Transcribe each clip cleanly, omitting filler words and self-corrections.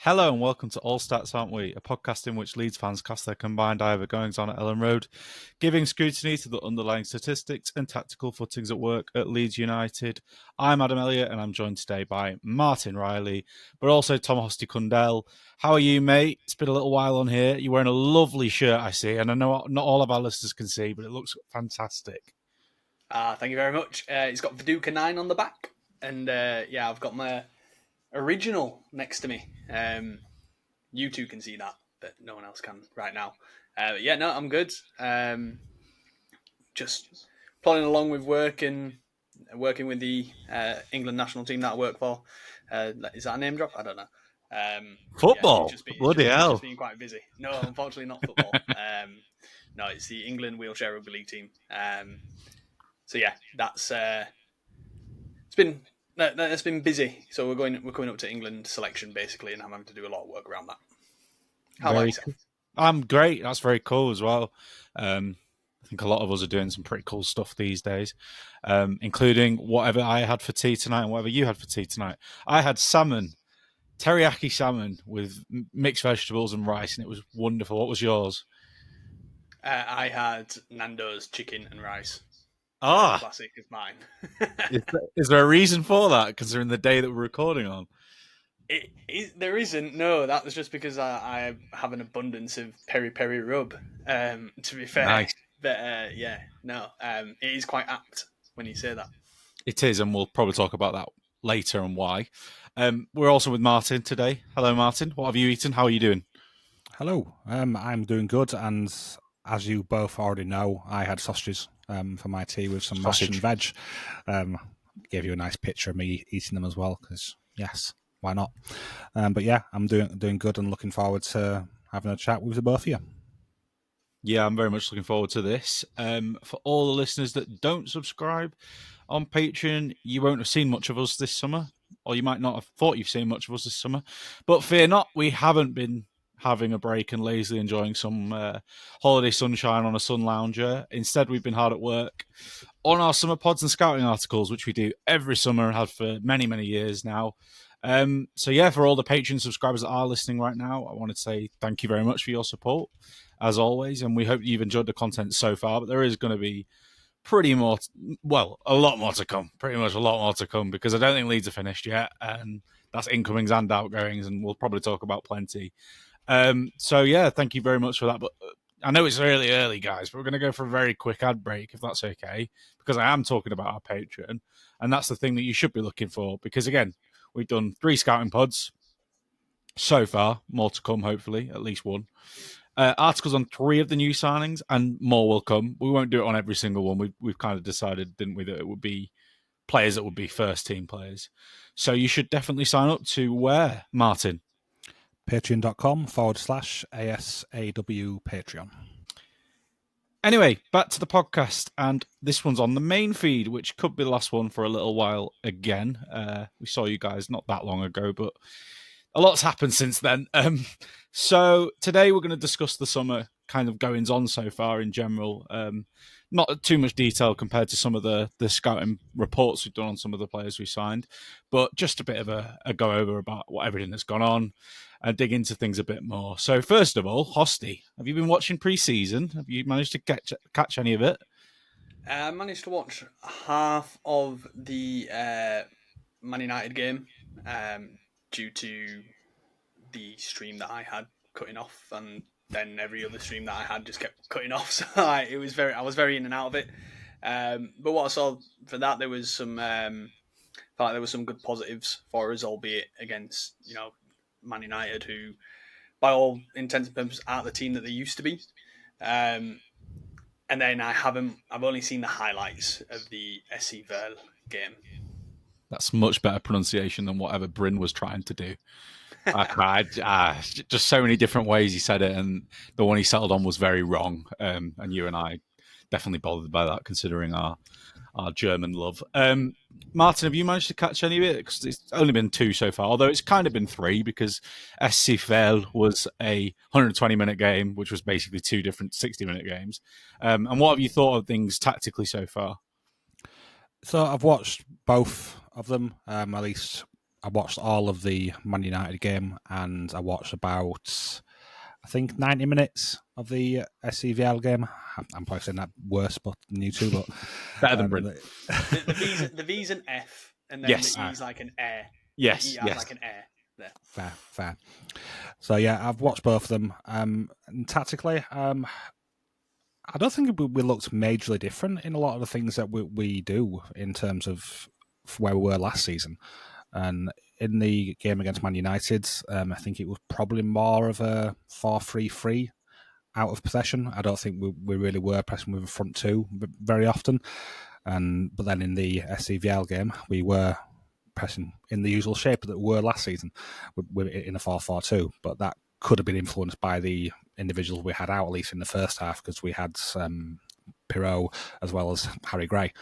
Hello and welcome to All Stats, Aren't We? A podcast in which Leeds fans cast their combined eye over goings on at Ellen Road, giving scrutiny to the underlying statistics and tactical footings at work at Leeds United. I'm Adam Elliott and I'm joined today by Martin Riley, but also Tom Hosty Cundell. How are you, mate? It's been a little while on here. You're wearing a lovely shirt, I see, and I know not all of our listeners can see, but it looks fantastic. Thank you very much. It's got Viduka 9 on the back, and I've got my original next to me. You two can see that, but no one else can right now. I'm good. Just plodding along with work and working with the England national team that I work for. Is that a name drop? I don't know. Football? It's Bloody hell. just been quite busy. No, unfortunately not football. No, it's the England wheelchair rugby league team. That's it's been busy. So we're coming up to England selection basically, and I'm having to do a lot of work around that. How about yourself? I'm great. That's very cool as well. I think a lot of us are doing some pretty cool stuff these days, including whatever I had for tea tonight and whatever you had for tea tonight. I had salmon, teriyaki salmon with mixed vegetables and rice, and it was wonderful. What was yours? I had Nando's chicken and rice. Classic is mine. Is there a reason for that, considering the day that we're recording on? There isn't. No, that was just because I have an abundance of peri-peri rub, to be fair. Nice. But it is quite apt when you say that. It is, and we'll probably talk about that later and why. We're also with Martin today. Hello, Martin. What have you eaten? How are you doing? Hello. I'm doing good, and as you both already know, I had sausages for my tea with some mash and veg. Gave you a nice picture of me eating them as well, because yes, why not? I'm doing good and looking forward to having a chat with the both of you. Yeah, I'm very much looking forward to this. For all the listeners that don't subscribe on Patreon, you won't have seen much of us this summer, or you might not have thought you've seen much of us this summer. But fear not, we haven't been having a break and lazily enjoying some holiday sunshine on a sun lounger. Instead, we've been hard at work on our summer pods and scouting articles, which we do every summer and have for many, many years now. For all the Patreon subscribers that are listening right now, I want to say thank you very much for your support, as always, and we hope you've enjoyed the content so far, but there is going to be a lot more to come, pretty much a lot more to come, because I don't think Leeds are finished yet, and that's incomings and outgoings, and we'll probably talk about plenty. Thank you very much for that. But I know it's early, guys, but we're going to go for a very quick ad break, if that's okay, because I am talking about our Patreon, and that's the thing that you should be looking for, because, again, we've done 3 scouting pods so far, more to come, hopefully, at least one. Articles on 3 of the new signings, and more will come. We won't do it on every single one. We've kind of decided, didn't we, that it would be players that would be first-team players. So you should definitely sign up to where, Martin? Patreon.com/ASAW Patreon. Anyway, back to the podcast, and this one's on the main feed, which could be the last one for a little while again. We saw you guys not that long ago, but a lot's happened since then. So today we're going to discuss the summer kind of goings on so far in general. Not too much detail compared to some of the scouting reports we've done on some of the players we signed, but just a bit of a go over about everything that's gone on and dig into things a bit more. So first of all, Hosty, have you been watching pre-season? Have you managed to catch any of it? I managed to watch half of the Man United game due to the stream that I had cutting off, and then every other stream that I had just kept cutting off. So I was very in and out of it. But what I saw for that, there was some good positives for us, albeit against Man United, who by all intents and purposes aren't the team that they used to be. And then I've only seen the highlights of the SC Verl game. That's much better pronunciation than whatever Bryn was trying to do. Just so many different ways he said it, and the one he settled on was very wrong. And you and I definitely bothered by that, considering our German love. Martin, have you managed to catch any of it? Because it's only been 2 so far, although it's kind of been 3, because SC Verl was a 120-minute game, which was basically 2 different 60-minute games. And what have you thought of things tactically so far? So I've watched both of them, at least I watched all of the Man United game, and I watched about, I think, 90 minutes of the SCVL game. I'm probably saying that worse but than you two, but Better than Brent. The V's an F, and then Yes. the E's like an air. Yes, The E yes. has like an air there. Fair. So yeah, I've watched both of them. And tactically, I don't think we looked majorly different in a lot of the things that we do in terms of where we were last season. And in the game against Man United, I think it was probably more of a 4-3-3 out of possession. I don't think we really were pressing with a front two very often. But then in the SCVL game, we were pressing in the usual shape that we were last season in a 4-4-2. But that could have been influenced by the individuals we had out, at least in the first half, because we had Pirot as well as Harry Gray.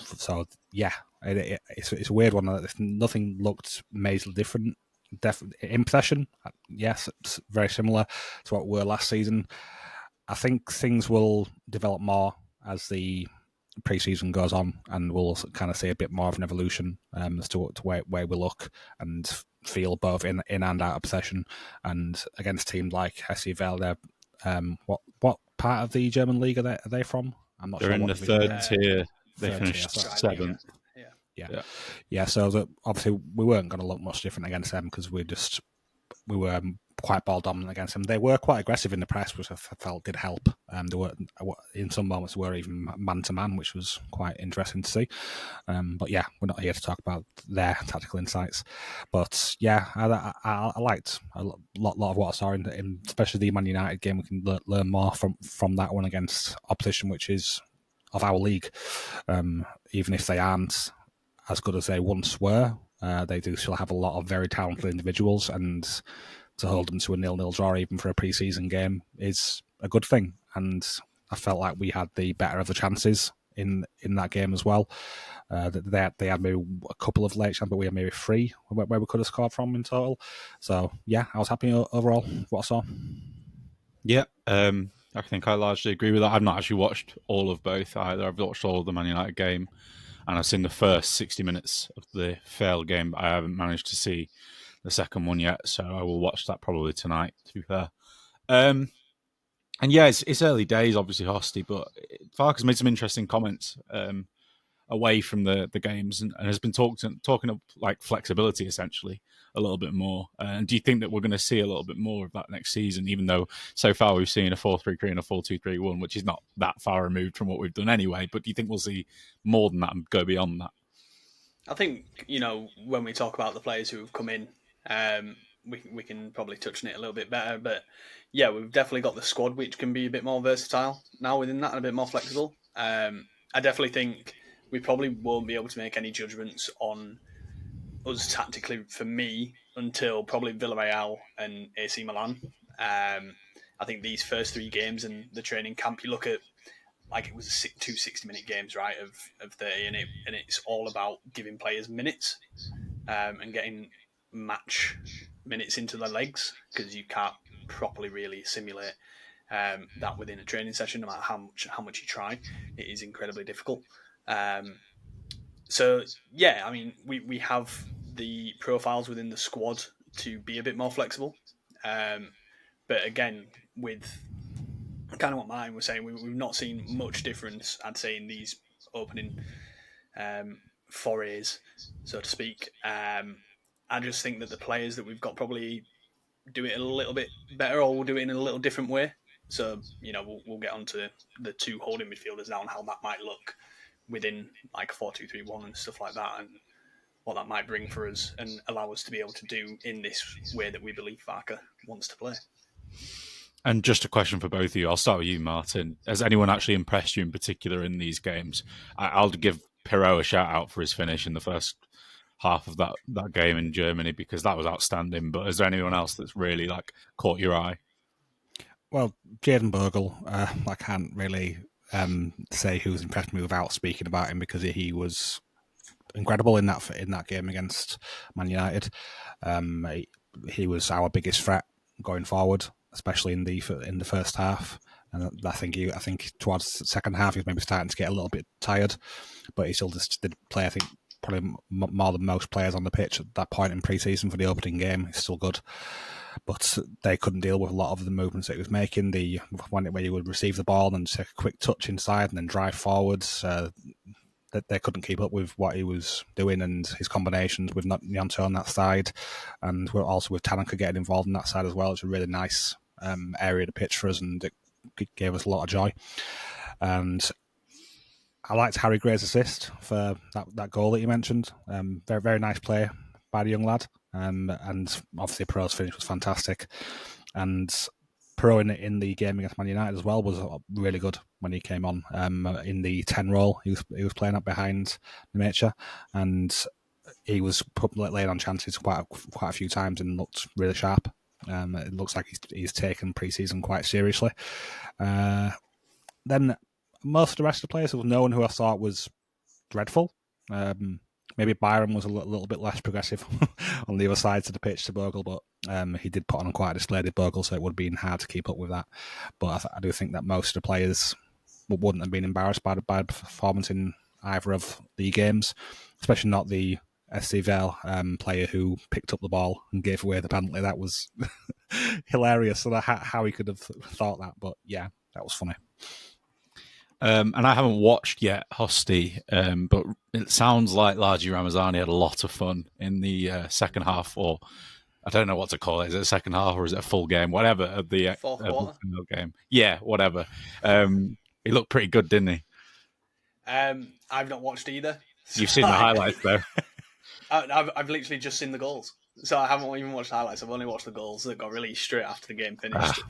So yeah, it's a weird one. Nothing looked majorly different. In possession, yes, it's very similar to what we were last season. I think things will develop more as the pre-season goes on, and we'll kind of see a bit more of an evolution as to where we look and feel both in and out of possession. And against teams like SCVL, they're what part of the German league are they from? I'm not They're sure. in the third tier. They finished seventh. Yeah. So obviously we weren't going to look much different against them because we were quite ball dominant against them. They were quite aggressive in the press, which I felt did help. They were in some moments were even man to man, which was quite interesting to see. But yeah, we're not here to talk about their tactical insights. But yeah, I liked a lot of what I saw in especially the Man United game. We can learn more from that one against opposition, which is of our league. Even if they aren't as good as they once were, they do still have a lot of very talented individuals, and to hold them to a 0-0 draw even for a pre-season game is a good thing. And I felt like we had the better of the chances in that game as well. They had maybe a couple of late chances, but we had maybe 3 where we could have scored from in total. So yeah, I was happy overall what I saw. Yeah, I think I largely agree with that. I've not actually watched all of both either. I've watched all of the Man United game, and I've seen the first 60 minutes of the failed game, but I haven't managed to see the second one yet, so I will watch that probably tonight, to be fair. And yeah, it's early days, obviously, Hosty, but Farkas made some interesting comments away from the games and has been talking of like flexibility, essentially, a little bit more. And do you think that we're going to see a little bit more of that next season, even though so far we've seen a 4-3-3 and a 4-2-3-1, which is not that far removed from what we've done anyway, but do you think we'll see more than that and go beyond that? I think, when we talk about the players who have come in, we can probably touch on it a little bit better. But yeah, we've definitely got the squad, which can be a bit more versatile now within that and a bit more flexible. I definitely think we probably won't be able to make any judgments on us tactically, for me, until probably Villarreal and AC Milan. I think these first 3 games in the training camp, you look at, like, it was 2 60-minute games, right, of 30, and it's all about giving players minutes and getting match minutes into their legs, because you can't properly really simulate that within a training session, no matter how much you try. It is incredibly difficult. So yeah, I mean, we have the profiles within the squad to be a bit more flexible, but again, with kind of what mine was saying, we've not seen much difference, I'd say, in these opening forays, so to speak. I just think that the players that we've got probably do it a little bit better, or we'll do it in a little different way. So, we'll get onto the 2 holding midfielders now and how that might look within like 4-2-3-1 and stuff like that, and what that might bring for us and allow us to be able to do in this way that we believe Varka wants to play. And just a question for both of you. I'll start with you, Martin. Has anyone actually impressed you in particular in these games? I'll give Pirot a shout out for his finish in the first half of that game in Germany, because that was outstanding. But is there anyone else that's really like caught your eye? Well, Jaden Bogle, I can't really say who's impressed me without speaking about him, because he was incredible in that game against Man United. He was our biggest threat going forward, especially in the first half. And I think towards the second half he was maybe starting to get a little bit tired, but he still just did play, I think, probably more than most players on the pitch at that point in pre-season for the opening game. He's still good, but they couldn't deal with a lot of the movements that he was making. The when where you would receive the ball and take a quick touch inside and then drive forwards, that they couldn't keep up with what he was doing and his combinations with Nyonto on that side, and we're also with Tanaka getting involved in that side as well. It's a really nice area to pitch for us, and it gave us a lot of joy. And I liked Harry Gray's assist for that goal that you mentioned. Very, very nice play by the young lad. And obviously Pero's finish was fantastic. And Pero in the game against Man United as well was really good when he came on. In the 10 role, he was playing up behind Nemacha, and he was laying on chances quite a few times and looked really sharp. It looks like he's taken pre-season quite seriously. Then most of the rest of the players, there was no one who I thought was dreadful. Maybe Byron was a little bit less progressive on the other side to the pitch to Bogle, but he did put on quite a display at Bogle, so it would have been hard to keep up with that. But I do think that most of the players wouldn't have been embarrassed by the bad performance in either of the games, especially not the SC Vale player who picked up the ball and gave away the penalty. That was hilarious. So how he could have thought that, but yeah, that was funny. And I haven't watched yet Hosty, but it sounds like Laji Ramazani had a lot of fun in the second half, or I don't know what to call it. Is it a second half or is it a full game? Whatever, of the Fourth quarter game. Yeah, whatever. He looked pretty good, didn't he? I've not watched either. You've seen the highlights, though. I've literally just seen the goals, so I haven't even watched the highlights. I've only watched the goals that got released straight after the game finished.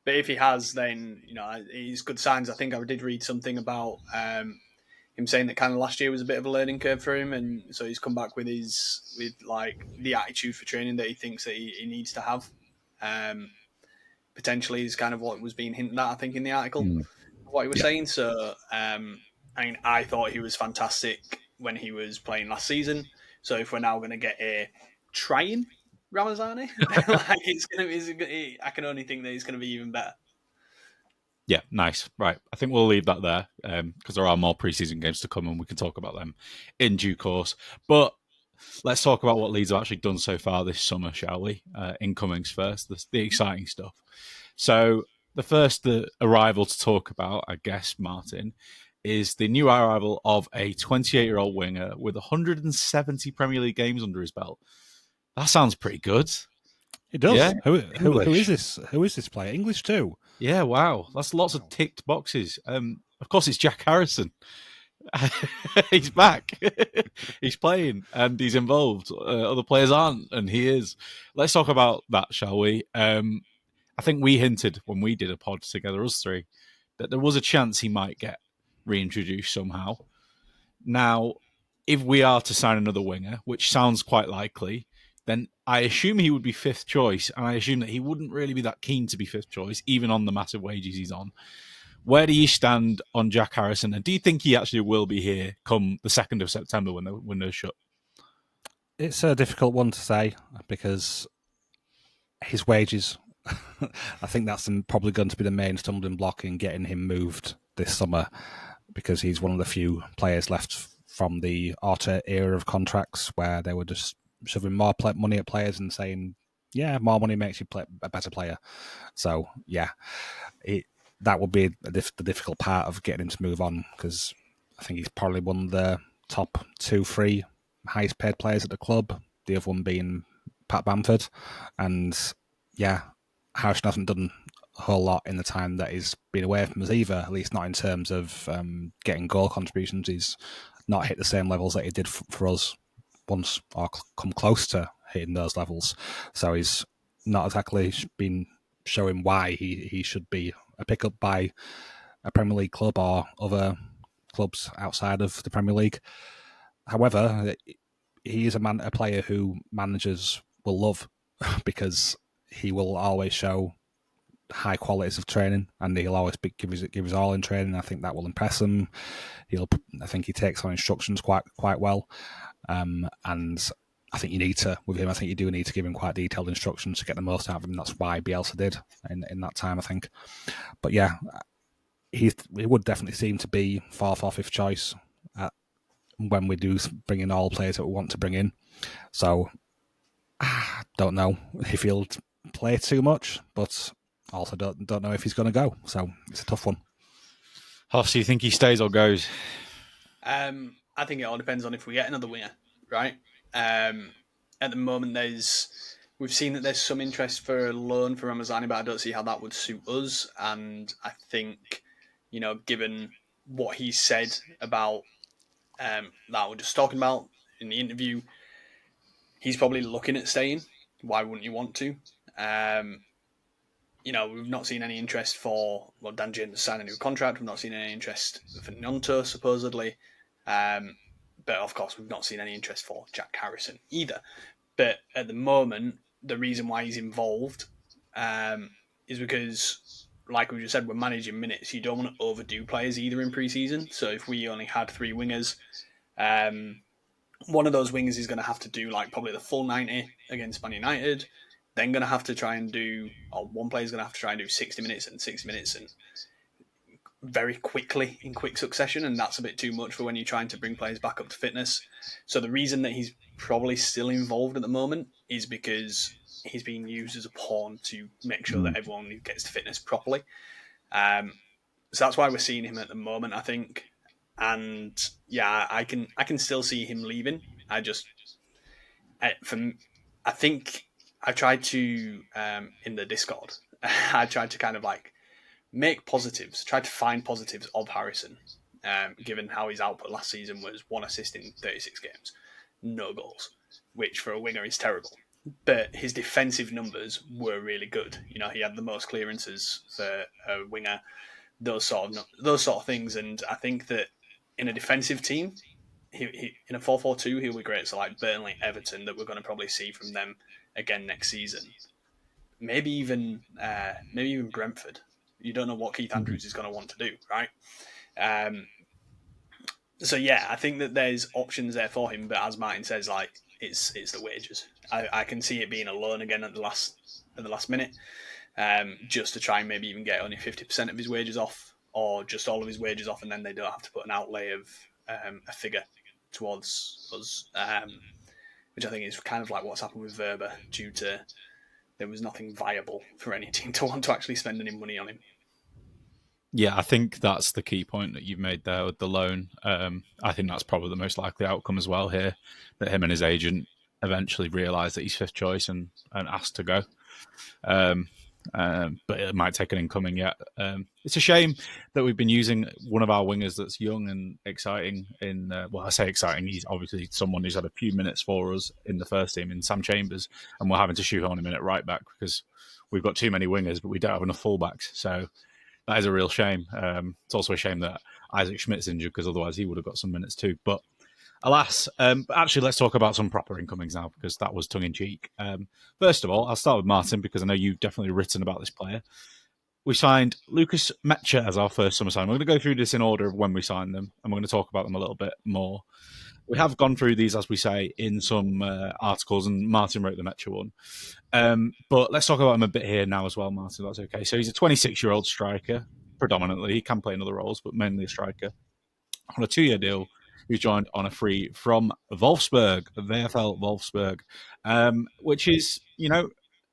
But if he has, then he's good signs. I think I did read something about him saying that kind of last year was a bit of a learning curve for him, and so he's come back with the attitude for training that he thinks that he needs to have. Potentially is kind of what was being hinted at, I think, in the article, what he was saying. So I thought he was fantastic when he was playing last season. So if we're now going to get a trying Ramazani, I can only think that he's going to be even better. Yeah, nice. Right. I think we'll leave that there because there are more preseason games to come and we can talk about them in due course. But let's talk about what Leeds have actually done so far this summer, shall we? Incomings first, the exciting stuff. So the first arrival to talk about, I guess, Martin, is the new arrival of a 28-year-old winger with 170 Premier League games under his belt. That sounds pretty good. It does. Yeah? Who is this? Who is this player? English too. Yeah, wow. That's lots of ticked boxes. Of course, it's Jack Harrison. He's back. He's playing and he's involved. Other players aren't, and he is. Let's talk about that, shall we? I think we hinted when we did a pod together, us three, that there was a chance he might get reintroduced somehow. Now, if we are to sign another winger, which sounds quite likely, then I assume he would be fifth choice, and I assume that he wouldn't really be that keen to be fifth choice, even on the massive wages he's on. Where do you stand on Jack Harrison, and do you think he actually will be here come the 2nd of September when the window's shut? It's a difficult one to say because his wages, I think that's probably going to be the main stumbling block in getting him moved this summer, because he's one of the few players left from the Arter era of contracts where they were just shoving more money at players and saying, yeah, more money makes you a better player. So, yeah, that would be the difficult part of getting him to move on, because I think he's probably one of the top 2-3 highest paid players at the club, the other one being Pat Bamford. And, yeah, Harrison hasn't done a whole lot in the time that he's been away from us either, at least not in terms of getting goal contributions. He's not hit the same levels that he did for us once, or come close to hitting those levels. So he's not exactly been showing why he should be a pickup by a Premier League club or other clubs outside of the Premier League. However, he is a player who managers will love because he will always show high qualities of training, and he'll always give his all in training. I think that will impress him. I think he takes on instructions quite well, and I think you need to with him. I think you do need to give him quite detailed instructions to get the most out of him. That's why Bielsa did in that time, I think. But yeah, he would definitely seem to be fourth or fifth choice when we do bring in all players that we want to bring in. So, don't know if he'll play too much, but also don't know if he's going to go. So it's a tough one. Hoss, do you think he stays or goes? I think it all depends on if we get another winger, right? At the moment, we've seen that there's some interest for a loan for Ramazani, but I don't see how that would suit us. And I think, given what he said about that we're just talking about in the interview, he's probably looking at staying. Why wouldn't you want to? We've not seen any interest for Dan James to sign a new contract. We've not seen any interest for Nonto, supposedly. But of course, we've not seen any interest for Jack Harrison either. But at the moment, the reason why he's involved is because, like we just said, we're managing minutes. You don't want to overdo players either in pre-season. So if we only had 3 wingers, one of those wingers is going to have to do probably the full 90 against Man United. Then going to have to try and do, or one player is going to have to try and do 60 minutes and 60 minutes and very quickly in quick succession, and that's a bit too much for when you're trying to bring players back up to fitness. So the reason that he's probably still involved at the moment is because he's being used as a pawn to make sure that everyone gets to fitness properly. So that's why we're seeing him at the moment, I think. And yeah, I can still see him leaving. I think I tried to in the Discord. I tried to kind of make positives, try to find positives of Harrison, given how his output last season was 1 assist in 36 games, no goals, which for a winger is terrible. But his defensive numbers were really good. He had the most clearances for a winger, those sort of things. And I think that in a defensive team, he in a 4-4-2, he'll be great. So Burnley, Everton, that we're going to probably see from them again next season. Maybe even Brentford. You don't know what Keith Andrews is going to want to do, right? So yeah, I think that there's options there for him, but as Martin says, it's the wages. I can see it being a loan again at the last minute, just to try and maybe even get only 50% of his wages off, or just all of his wages off, and then they don't have to put an outlay of a figure towards us, which I think is kind of like what's happened with Verba, due to there was nothing viable for any team to want to actually spend any money on him. Yeah, I think that's the key point that you've made there with the loan. I think that's probably the most likely outcome as well here, that him and his agent eventually realise that he's 5th choice and asked to go. But it might take an incoming yet. It's a shame that we've been using one of our wingers that's young and exciting I say exciting, he's obviously someone who's had a few minutes for us in the first team, in Sam Chambers, and we're having to shoehorn him in at right back because we've got too many wingers, but we don't have enough fullbacks. So that is a real shame. It's also a shame that Isaac Schmidt's injured, because otherwise he would have got some minutes too. But alas, actually, let's talk about some proper incomings now, because that was tongue-in-cheek. First of all, I'll start with Martin, because I know you've definitely written about this player. We signed Lucas Mecha as our first summer signing. We're going to go through this in order of when we signed them, and we're going to talk about them a little bit more. We have gone through these, as we say, in some articles, and Martin wrote the Mecha one. But let's talk about him a bit here now as well, Martin, that's okay. So he's a 26-year-old striker, predominantly. He can play in other roles, but mainly a striker. On a 2-year deal, who's joined on a free from Wolfsburg, VfL Wolfsburg, which is,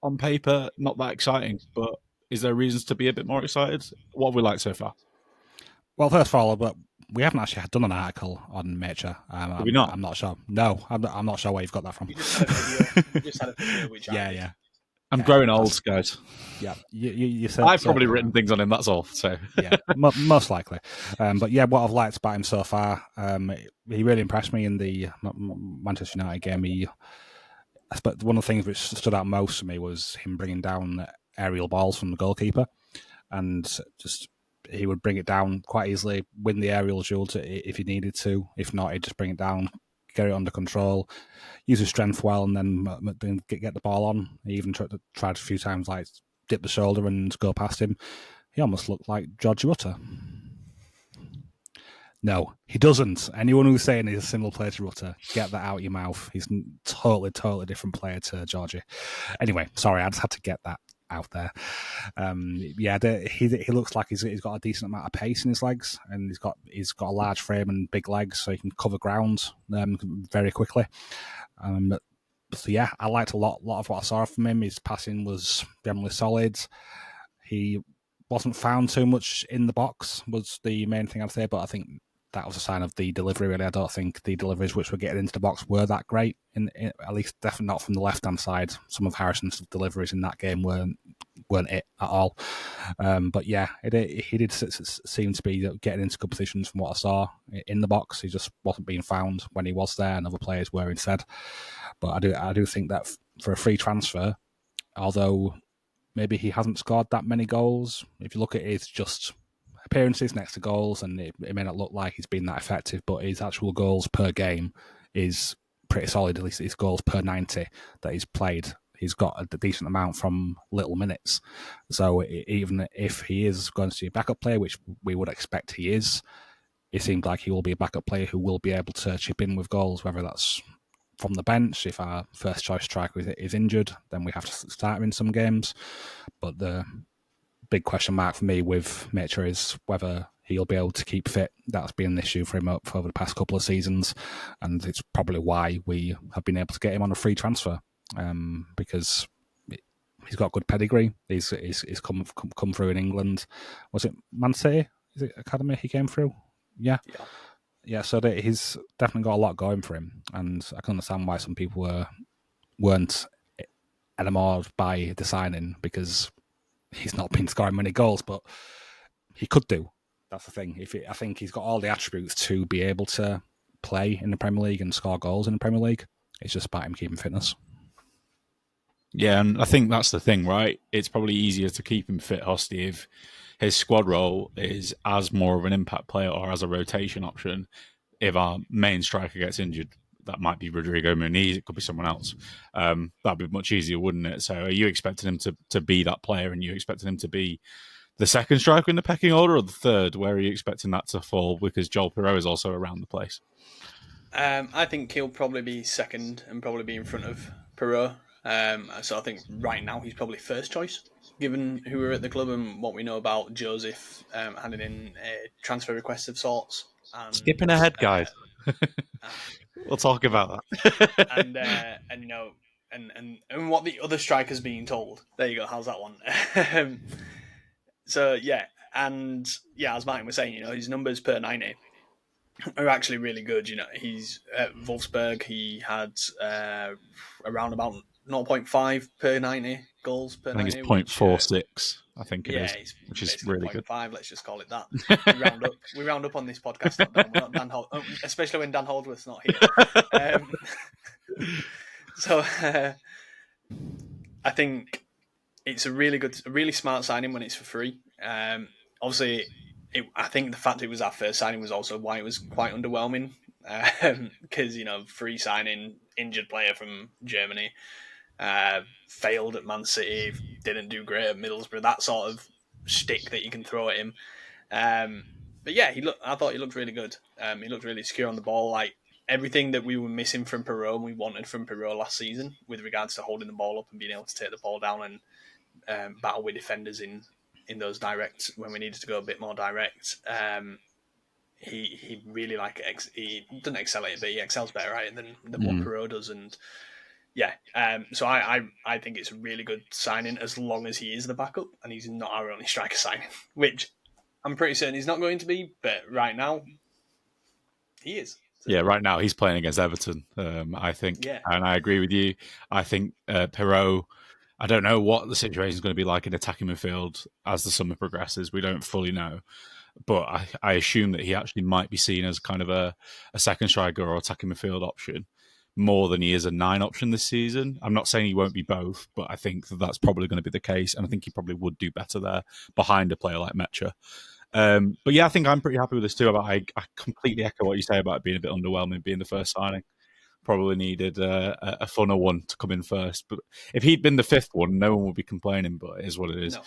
on paper, not that exciting, but is there reasons to be a bit more excited? What have we liked so far? Well, first of all, but we haven't actually done an article on Mecha. Did we not? I'm not sure. No, I'm not sure where you've got that from. You just had a video, which yeah. I'm growing old, guys. Yeah, you said I've probably written things on him, that's all. So yeah, most likely. But yeah, what I've liked about him so far, he really impressed me in the Manchester United game. But one of the things which stood out most to me was him bringing down aerial balls from the goalkeeper, and just he would bring it down quite easily, win the aerial duel if he needed to. If not, he'd just bring it down, get it under control, use his strength well, and then get the ball on. He even tried a few times, dip the shoulder and go past him. He almost looked like George Rutter. No, he doesn't. Anyone who's saying he's a similar player to Rutter, get that out of your mouth. He's totally different player to Georgie. Anyway, sorry, I just had to get that out there. He looks like he's got a decent amount of pace in his legs, and he's got a large frame and big legs, so he can cover ground very quickly. So yeah, I liked a lot of what I saw from him. His passing was generally solid. He wasn't found too much in the box, was the main thing I'd say, but I think that was a sign of the delivery, really. I don't think the deliveries which were getting into the box were that great, at least definitely not from the left-hand side. Some of Harrison's deliveries in that game weren't it at all. But yeah, he did seem to be getting into good positions from what I saw in the box. He just wasn't being found when he was there, and other players were instead. But I do think that for a free transfer, although maybe he hasn't scored that many goals, if you look at his just appearances next to goals, and it may not look like he's been that effective, but his actual goals per game is pretty solid. At least his goals per 90 that he's played, he's got a decent amount from little minutes. So even if he is going to be a backup player, which we would expect he is, it seems like he will be a backup player who will be able to chip in with goals, whether that's from the bench. If our first choice striker is injured, then we have to start him in some games. But the big question mark for me with Mitchell is whether he'll be able to keep fit. That's been an issue for him over the past couple of seasons, and it's probably why we have been able to get him on a free transfer, because he's got good pedigree. He's come through in England. Was it Man City? Is it academy he came through? Yeah. So he's definitely got a lot going for him, and I can understand why some people weren't enamored by the signing, because he's not been scoring many goals, but he could do. That's the thing. I think he's got all the attributes to be able to play in the Premier League and score goals in the Premier League. It's just about him keeping fitness. Yeah, and I think that's the thing, right? It's probably easier to keep him fit, Hosty, if his squad role is as more of an impact player or as a rotation option. If our main striker gets injured, that might be Rodrigo Muniz, it could be someone else. That'd be much easier, wouldn't it? So are you expecting him to be that player, and you expecting him to be the second striker in the pecking order, or the third? Where are you expecting that to fall? Because Joel Piroe is also around the place. I think he'll probably be second and probably be in front of Perot. So I think right now he's probably first choice, given who are at the club and what we know about Joseph handing in a transfer request of sorts. And, skipping ahead, guys. We'll talk about that. and you know, and what the other striker's being told. There you go. How's that one? So yeah, and yeah, as Martin was saying, you know, his numbers per 90 are actually really good. You know, he's at Wolfsburg. He had around about 0.5 per 90 goals per 90. I think it's 0.46. I think it is, it's which is really 0.5, good. Let's just call it that. We round up on this podcast, not Dan. We're not Dan especially when Dan Holdworth's not here. So I think it's a really smart signing when it's for free. Obviously, I think the fact it was our first signing was also why it was quite underwhelming. Because, you know, free signing, injured player from Germany, failed at Man City, didn't do great at Middlesbrough, that sort of shtick that you can throw at him. But yeah, I thought he looked really good. He looked really secure on the ball. Like, everything that we were missing from Perot and we wanted from Perot last season with regards to holding the ball up and being able to take the ball down and battle with defenders in those direct when we needed to go a bit more direct. He really he doesn't excel at it, but he excels better at it than what Perot does. And yeah, so I think it's a really good signing as long as he is the backup and he's not our only striker signing, which I'm pretty certain he's not going to be. But right now, he is. So. Yeah, right now he's playing against Everton, I think. Yeah. And I agree with you. I think Perot, I don't know what the situation is going to be like in attacking midfield as the summer progresses. We don't fully know. But I assume that he actually might be seen as kind of a second striker or attacking midfield option more than he is a 9 option this season. I'm not saying he won't be both, but I think that's probably going to be the case. And I think he probably would do better there behind a player like Mecha. But yeah, I think I'm pretty happy with this too. I completely echo what you say about it being a bit underwhelming, being the first signing. Probably needed a funner one to come in first. But if he'd been the 5th one, no one would be complaining, but it is what it is.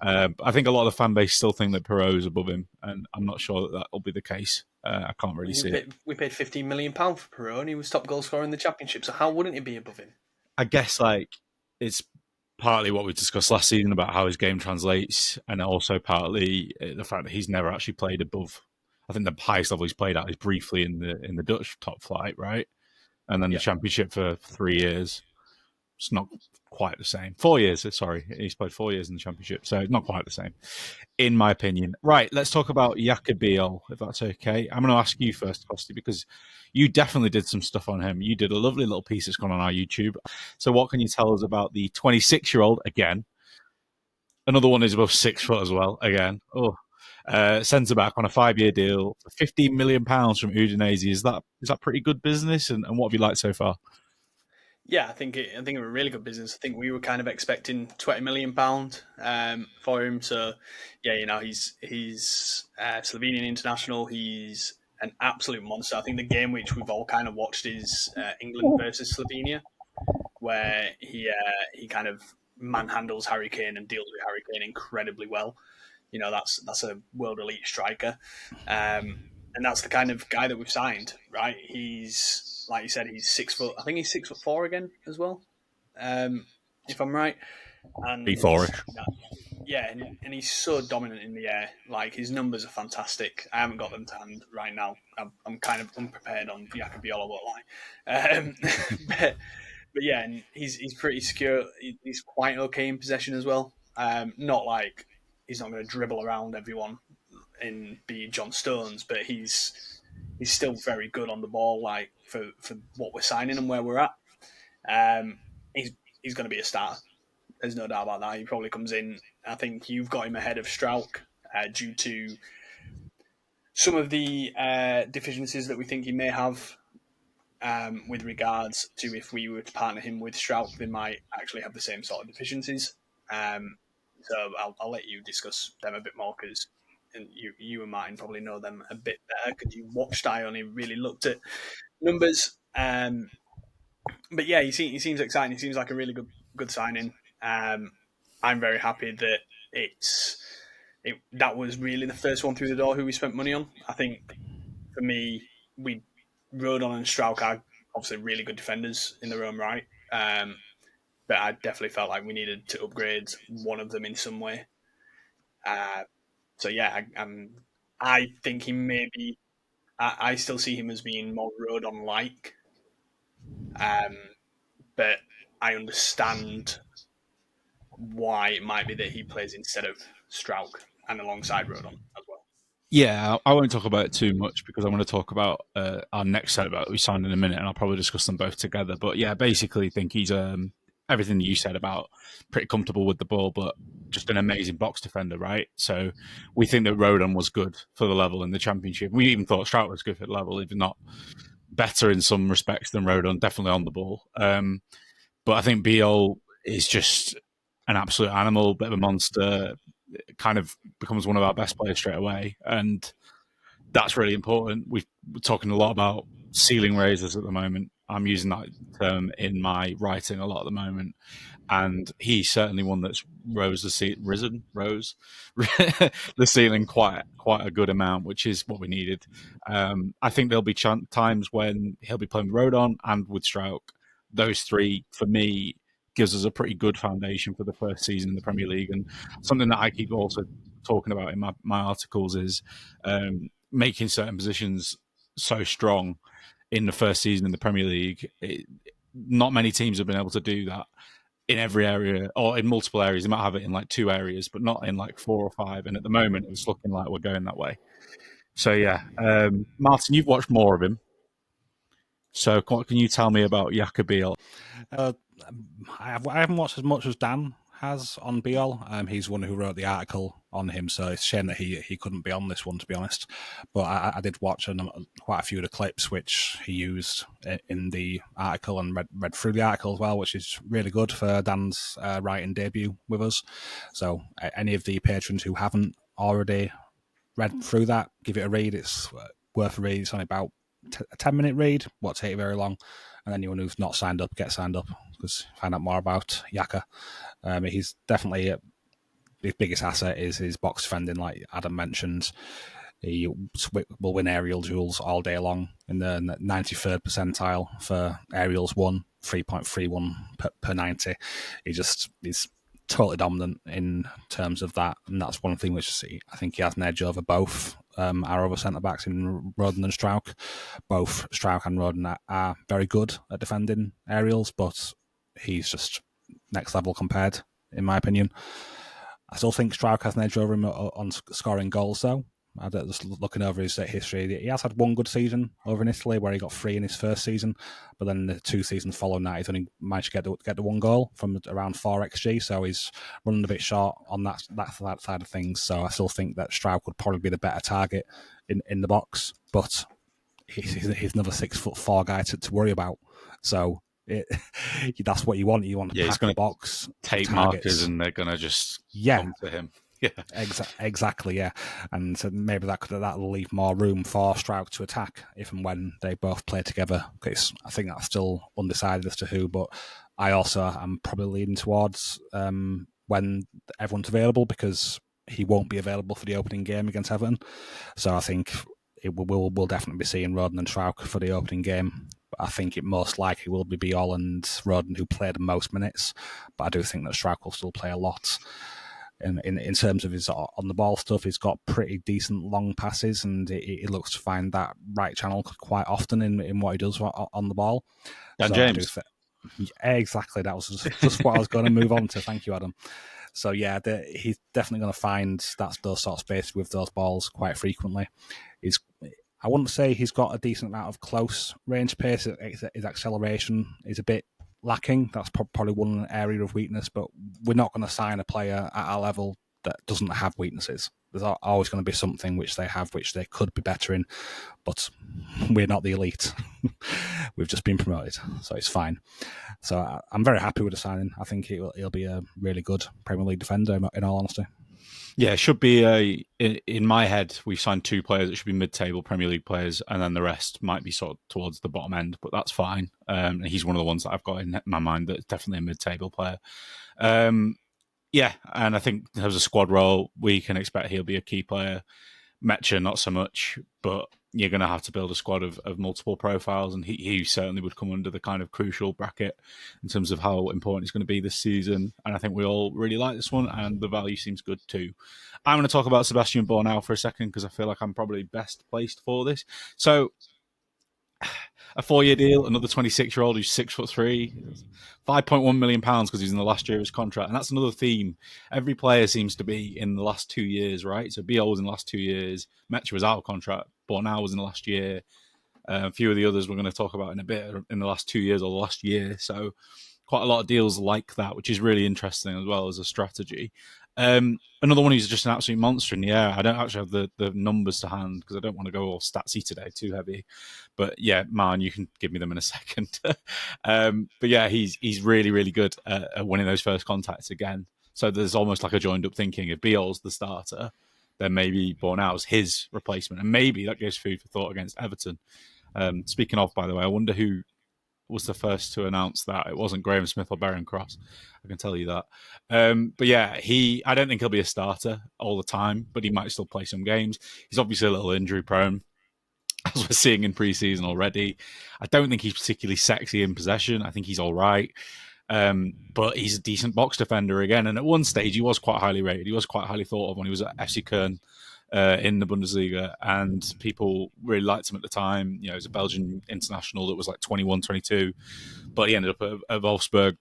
No. I think a lot of the fan base still think that Perot is above him, and I'm not sure that will be the case. I can't really see it. We paid £15 million for Perot, and he was top goal scorer in the Championship, so how wouldn't he be above him? I guess it's partly what we discussed last season about how his game translates, and also partly the fact that he's never actually played above. I think the highest level he's played at is briefly in the Dutch top flight, right? And then the Championship for 3 years. It's not quite the same. 4 years, sorry. He's played 4 years in the Championship, so it's not quite the same, in my opinion. Right, let's talk about Jakobiel, if that's okay. I'm going to ask you first, Hosty, because you definitely did some stuff on him. You did a lovely little piece that's gone on our YouTube. So what can you tell us about the 26-year-old, again? Another one is above 6 foot as well, again. Centre-back on a 5-year deal for £15 million from Udinese. Is that pretty good business? And what have you liked so far? Yeah, I think it was a really good business. I think we were kind of expecting £20 million for him. So, yeah, he's Slovenian international. He's an absolute monster. I think the game which we've all kind of watched is England versus Slovenia, where he kind of manhandles Harry Kane and deals with Harry Kane incredibly well. That's a world elite striker, and that's the kind of guy that we've signed, right? He's, like you said, he's 6 foot. I think he's 6'4" again as well, if I'm right. And B4ish. yeah, and he's so dominant in the air. Like, his numbers are fantastic. I haven't got them to hand right now. I'm kind of unprepared on Jakobiel, I won't lie. But yeah, and he's pretty secure. He's quite okay in possession as well. Not like he's not going to dribble around everyone and be John Stones, but he's still very good on the ball. Like, for what we're signing and where we're at, he's going to be a starter. There's no doubt about that. He probably comes in. I think you've got him ahead of Strauch due to some of the deficiencies that we think he may have. With regards to, if we were to partner him with Strauch, they might actually have the same sort of deficiencies. So I'll let you discuss them a bit more, because you and Martin probably know them a bit better because you watched. I only really looked at numbers. But yeah, he seems exciting. He seems like a really good signing. I'm very happy that that was really the first one through the door who we spent money on. I think for me, Rodon and Strauch are obviously really good defenders in their own right. But I definitely felt like we needed to upgrade one of them in some way. So yeah, I think he may be. I still see him as being more Rodon-like. But I understand why it might be that he plays instead of Strauch and alongside Rodon as well. Yeah, I won't talk about it too much because I want to talk about our next set that we signed in a minute, and I'll probably discuss them both together. But yeah, basically, think he's everything that you said about pretty comfortable with the ball, but just an amazing box defender, right? So we think that Rodon was good for the level in the Championship. We even thought Strauch was good for the level, if not better in some respects than Rodon, definitely on the ball. But I think Biel is just an absolute animal, bit of a monster. Kind of becomes one of our best players straight away, and that's really important. We're talking a lot about ceiling raisers at the moment. I'm using that term in my writing a lot at the moment, and he's certainly one that's rose the ceiling quite a good amount, which is what we needed. I think there'll be times when he'll be playing with Rodon and with Strauch. Those three, for me, gives us a pretty good foundation for the first season in the Premier League. And something that I keep also talking about in my articles is making certain positions so strong in the first season in the Premier League. Not many teams have been able to do that in every area, or in multiple areas. They might have it in like 2 areas, but not in like 4 or 5. And at the moment, it's looking like we're going that way. So yeah, Martin, you've watched more of him. So what can you tell me about Jakobiel? I haven't watched as much as Dan has on Biel. He's the one who wrote the article on him, so it's a shame that he couldn't be on this one, to be honest. But I did watch quite a few of the clips which he used in the article, and read through the article as well, which is really good for Dan's writing debut with us. So any of the patrons who haven't already read through that, give it a read. It's worth a read. It's only about a 10-minute read, won't take very long. And anyone who's not signed up, get signed up, because find out more about Yaka. He's definitely his biggest asset is his box defending, like Adam mentioned. He will win aerial duels all day long in the 93rd percentile for aerials won, 3.31 per 90. He's totally dominant in terms of that, and that's one thing which I think he has an edge over both our other centre backs in Roden and Strauch. Both Strauch and Roden are very good at defending aerials, but he's just next level compared, in my opinion. I still think Strauch has an edge over him on scoring goals, though. Just looking over his history, he has had one good season over in Italy where he got 3 in his first season, but then the 2 seasons following that, he's only managed to get the 1 goal from around 4 xG, so he's running a bit short on that side of things. So I still think that Strauch would probably be the better target in the box, but he's another 6'4" guy to worry about. So that's what you want. You want to pack the box, take markers, and they're going to just come to him. Yeah, exactly. Yeah, and so maybe that'll leave more room for Strauch to attack if and when they both play together. Because I think that's still undecided as to who, but I also am probably leaning towards when everyone's available, because he won't be available for the opening game against Everton. So I think we'll definitely be seeing Roden and Strauch for the opening game. I think it most likely will be Biol and Roden who play the most minutes, but I do think that Strauch will still play a lot. In terms of his on the ball stuff, he's got pretty decent long passes, and he looks to find that right channel quite often in what he does on the ball. Dan James. Exactly, that was just what I was going to move on to. Thank you, Adam. So yeah, he's definitely going to find those sort of spaces with those balls quite frequently. I wouldn't say he's got a decent amount of close range pace. His acceleration is a bit lacking. That's probably one area of weakness, but we're not going to sign a player at our level that doesn't have weaknesses. There's always going to be something which they have, which they could be better in, but we're not the elite. We've just been promoted, so it's fine. So I'm very happy with the signing. I think he'll be a really good Premier League defender, in all honesty. Yeah, it should be in my head, we've signed 2 players that should be mid-table Premier League players, and then the rest might be sort of towards the bottom end, but that's fine. And he's one of the ones that I've got in my mind that's definitely a mid-table player. Yeah, and I think in terms of squad role, we can expect he'll be a key player. Mecha, not so much, but you're going to have to build a squad of multiple profiles, and he certainly would come under the kind of crucial bracket in terms of how important he's going to be this season. And I think we all really like this one, and the value seems good too. I'm going to talk about Sebastian Bornau for a second, because I feel like I'm probably best placed for this. So, a 4-year deal, another 26-year-old who's 6'3", £5.1 million because he's in the last year of his contract. And that's another theme. Every player seems to be in the last 2 years, right? So Biol was in the last 2 years. Mecha was out of contract. Bornau was in the last year. A few of the others we're going to talk about in a bit in the last 2 years or the last year. So quite a lot of deals like that, which is really interesting as well as a strategy. Another one who's just an absolute monster in the air. I don't actually have the numbers to hand because I don't want to go all statsy today, too heavy. But yeah, man, you can give me them in a second. But yeah, he's really, really good at winning those first contacts again. So there's almost like a joined up thinking. If Biol's the starter, then maybe Bornau's his replacement. And maybe that gives food for thought against Everton. Speaking of, by the way, I wonder who was the first to announce that. It wasn't Graham Smith or Barron Cross. I can tell you that. But yeah, I don't think he'll be a starter all the time, but he might still play some games. He's obviously a little injury prone, as we're seeing in pre-season already. I don't think he's particularly sexy in possession. I think he's all right. But he's a decent box defender again. And at one stage, he was quite highly rated. He was quite highly thought of when he was at FC Köln. In the Bundesliga, and people really liked him at the time. You know, he's a Belgian international that was like 21, 22, but he ended up at Wolfsburg,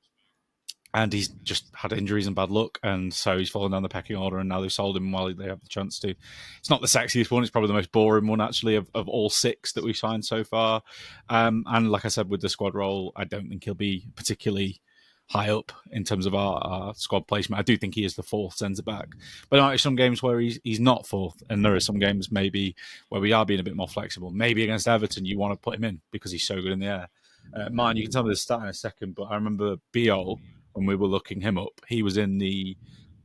and he's just had injuries and bad luck, and so he's fallen down the pecking order, and now they've sold him while they have the chance to. It's not the sexiest one. It's probably the most boring one, actually, of all 6 that we've signed so far. And like I said, with the squad role, I don't think he'll be particularly high up in terms of our squad placement. I do think he is the 4th centre-back. But there are some games where he's not 4th, and there are some games maybe where we are being a bit more flexible. Maybe against Everton, you want to put him in because he's so good in the air. Martin, you can tell me the stat in a second, but I remember Biol, when we were looking him up, he was in the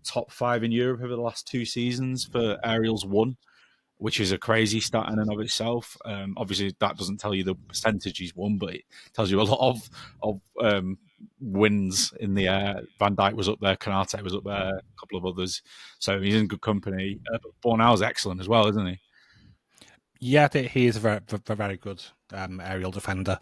top 5 in Europe over the last 2 seasons for aerials won, which is a crazy stat in and of itself. Obviously, that doesn't tell you the percentage he's won, but it tells you a lot of wins in the air. Van Dijk was up there, Kanate was up there, a couple of others. So he's in good company. But Bornau's excellent as well, isn't he? Yeah, he is a very, very good aerial defender,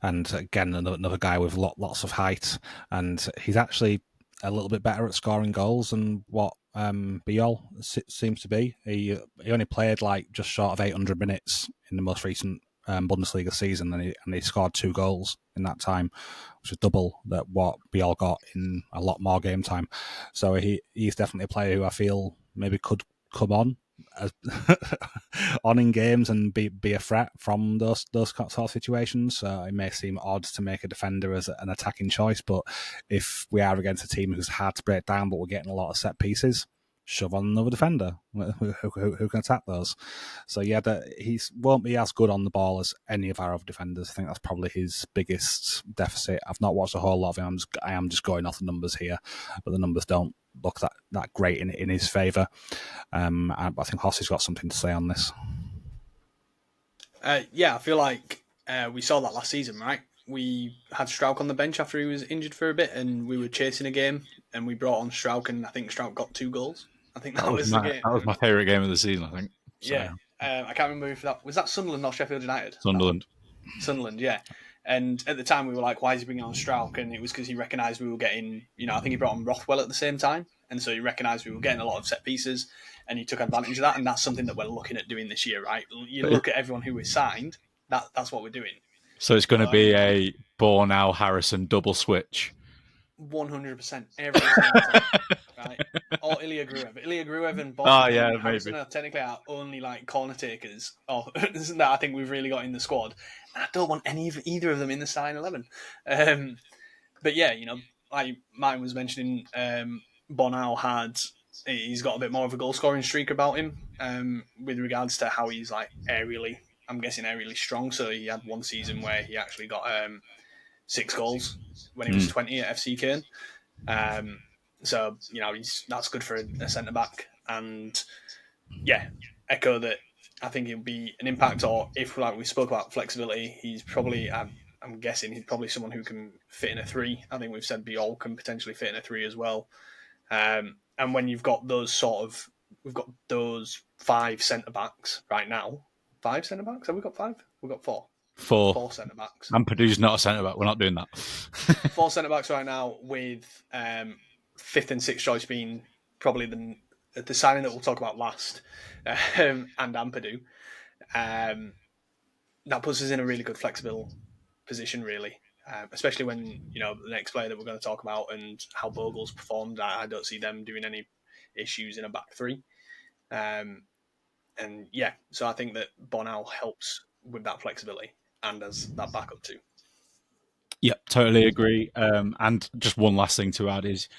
and again another guy with lots of height. And he's actually a little bit better at scoring goals than what Biol seems to be. He only played like just short of 800 minutes in the most recent Bundesliga season, and he scored 2 goals in that time, which is double that what Biol got in a lot more game time. So he's definitely a player who I feel maybe could come on on in games and be a threat from those sort of situations. It may seem odd to make a defender as an attacking choice, but if we are against a team who's hard to break down, but we're getting a lot of set pieces, shove on another defender who can attack those. So yeah, he won't be as good on the ball as any of our other defenders. I think that's probably his biggest deficit. I've not watched a whole lot of him. I am just going off the numbers here, but the numbers don't look that great in his favour. I think Hosty's got something to say on this. Yeah, I feel like we saw that last season, right? We had Strauch on the bench after he was injured for a bit, and we were chasing a game, and we brought on Strauch, and I think Strauch got 2 goals. I think that was the game. That was my favourite game of the season, I think. So. Yeah, I can't remember if that was Sunderland or Sheffield United. Sunderland, yeah. And at the time, we were like, why is he bringing on Strauch? And it was because he recognised we were getting, I think he brought on Rothwell at the same time. And so he recognised we were getting a lot of set pieces, and he took advantage of that. And that's something that we're looking at doing this year, right? You look at everyone who we signed, that's what we're doing. So it's going to be a Bornau Harrison double switch. 100% every single time, right? Or Ilya Gruev and Bornau Harrison are technically our only like corner takers that I think we've really got in the squad. And I don't want either of them in the starting 11. But yeah, like Martin was mentioning, Bornau he's got a bit more of a goal scoring streak about him with regards to how he's like aerially strong. So he had one season where he actually got 6 goals when he was 20 at FC Köln. So that's good for a centre back. And yeah, echo that. I think he'll be an impact. Or if like we spoke about flexibility, he's probably. I'm guessing he's probably someone who can fit in a 3. I think we've said Biol can potentially fit in a 3 as well. And when you've got we've got those 5 centre backs right now. 5 centre backs? Have we got 5? We've got 4. 4 centre backs. And Padu's not a centre back. We're not doing that. 4 centre backs right now, with 5th and 6th choice being probably the signing that we'll talk about last, and Ampadu. That puts us in a really good flexible position, really. Especially when the next player that we're going to talk about and how Bogle's performed, I don't see them doing any issues in a back 3. And yeah, so I think that Bornau helps with that flexibility and as that backup too. Yep, totally agree. And just one last thing to add is,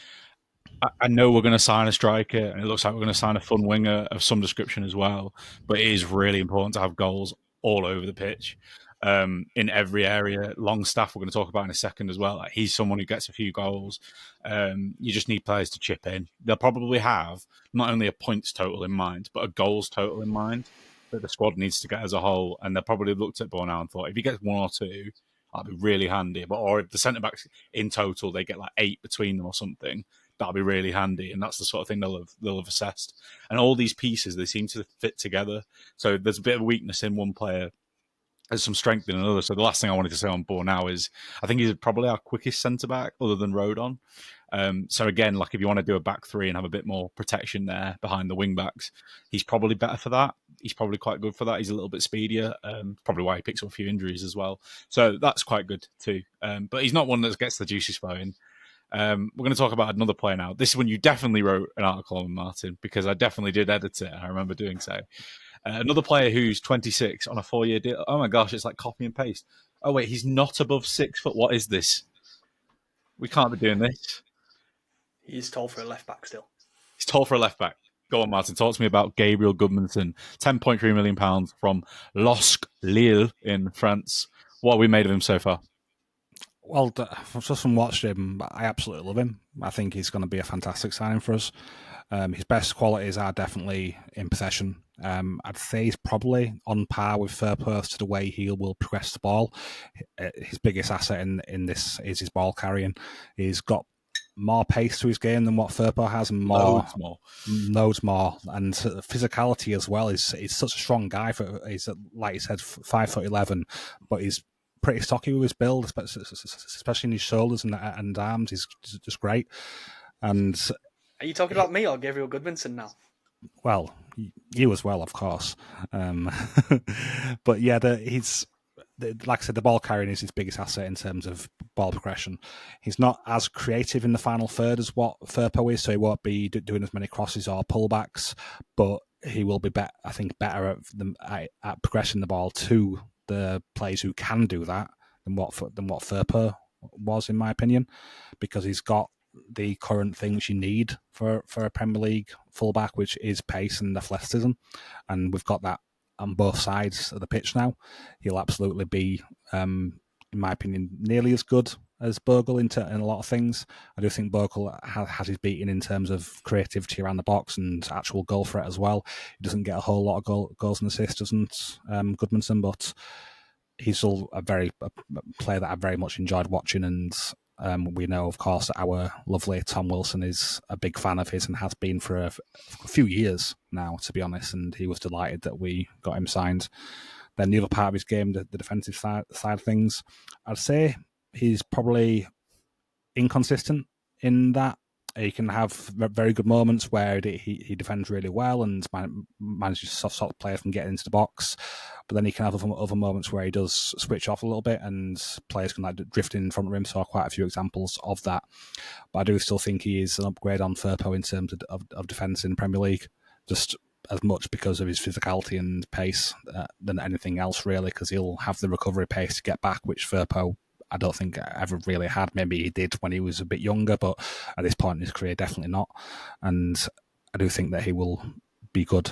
I know we're going to sign a striker, and it looks like we're going to sign a fun winger of some description as well. But it is really important to have goals all over the pitch, in every area. Longstaff, we're going to talk about in a second as well. Like, he's someone who gets a few goals. You just need players to chip in. They'll probably have not only a points total in mind, but a goals total in mind that the squad needs to get as a whole. And they'll probably looked at Bornau and thought, if he gets 1 or 2, that'd be really handy. Or if the centre backs in total, they get like 8 between them or something, that'll be really handy. And that's the sort of thing they'll have assessed. And all these pieces, they seem to fit together. So there's a bit of weakness in one player, there's some strength in another. So the last thing I wanted to say on Bornau is, I think he's probably our quickest centre back other than Rodon. So again, like if you want to do a back 3 and have a bit more protection there behind the wing backs, he's probably better for that. He's probably quite good for that. He's a little bit speedier. Probably why he picks up a few injuries as well. So that's quite good too. But he's not one that gets the juices flowing. We're going to talk about another player now. This is when you definitely wrote an article on Martin, because I definitely did edit it. I remember doing so. Another player who's 26 on a 4-year deal. Oh my gosh, it's like copy and paste. Oh wait, he's not above 6 foot. What is this? We can't be doing this. He's tall for a left back still. He's tall for a left back. Go on, Martin. Talk to me about Gabriel Goodmanson. £10.3 million from LOSC Lille in France. What have we made of him so far? Well, just from watching him, I absolutely love him. I think he's going to be a fantastic signing for us. His best qualities are definitely in possession. I'd say he's probably on par with Firpo to the way he will progress the ball. His biggest asset in this is his ball carrying. He's got more pace to his game than what Firpo has, and loads more, and physicality as well. He's such a strong guy. He's like you said, 5'11", but he's pretty stocky with his build, especially in his shoulders and arms. He's just great. And Are you talking about me or Gabriel Goodmanson now? well, you as well, of course. But yeah, like I said, the ball carrying is his biggest asset in terms of ball progression. He's not as creative in the final third as what Firpo is, so he won't be doing as many crosses or pullbacks, but he will be, I think, better at progressing the ball to the players who can do that than what Firpo was, in my opinion, because he's got the current things you need for a Premier League fullback, which is pace and athleticism, and we've got that on both sides of the pitch now. He'll absolutely be, in my opinion, nearly as good as Bogle in a lot of things. I do think Bogle has his beating in terms of creativity around the box and actual goal threat as well. He doesn't get a whole lot of goals and assists, doesn't Goodmanson, but he's still a player that I very much enjoyed watching, and we know, of course, that our lovely Tom Wilson is a big fan of his and has been for a few years now, to be honest, and he was delighted that we got him signed. Then the other part of his game, the defensive side of things, I'd say he's probably inconsistent in that. He can have very good moments where he defends really well and manages to stop players from getting into the box. But then he can have other moments where he does switch off a little bit and players can drift in front of him. So quite a few examples of that. But I do still think he is an upgrade on Firpo in terms of defence in the Premier League, just as much because of his physicality and pace than anything else, really, because he'll have the recovery pace to get back, which Firpo, I don't think ever really had. Maybe he did when he was a bit younger, but at this point in his career, definitely not. And I do think that he will be good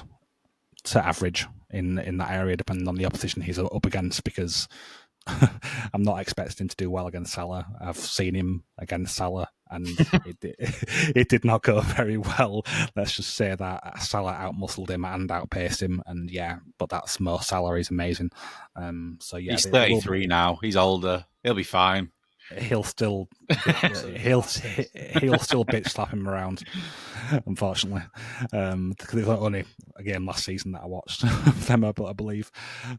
to average in that area, depending on the opposition he's up against, because I'm not expecting him to do well against Salah. I've seen him against Salah, and it did not go very well. Let's just say that Salah outmuscled him and outpaced him, and yeah, but that's Mo Salah. He's amazing. So yeah, he's 33 now. He's older. He'll be fine. He'll still he'll still bitch slap him around, unfortunately, because it was only a game last season that I watched them, I believe.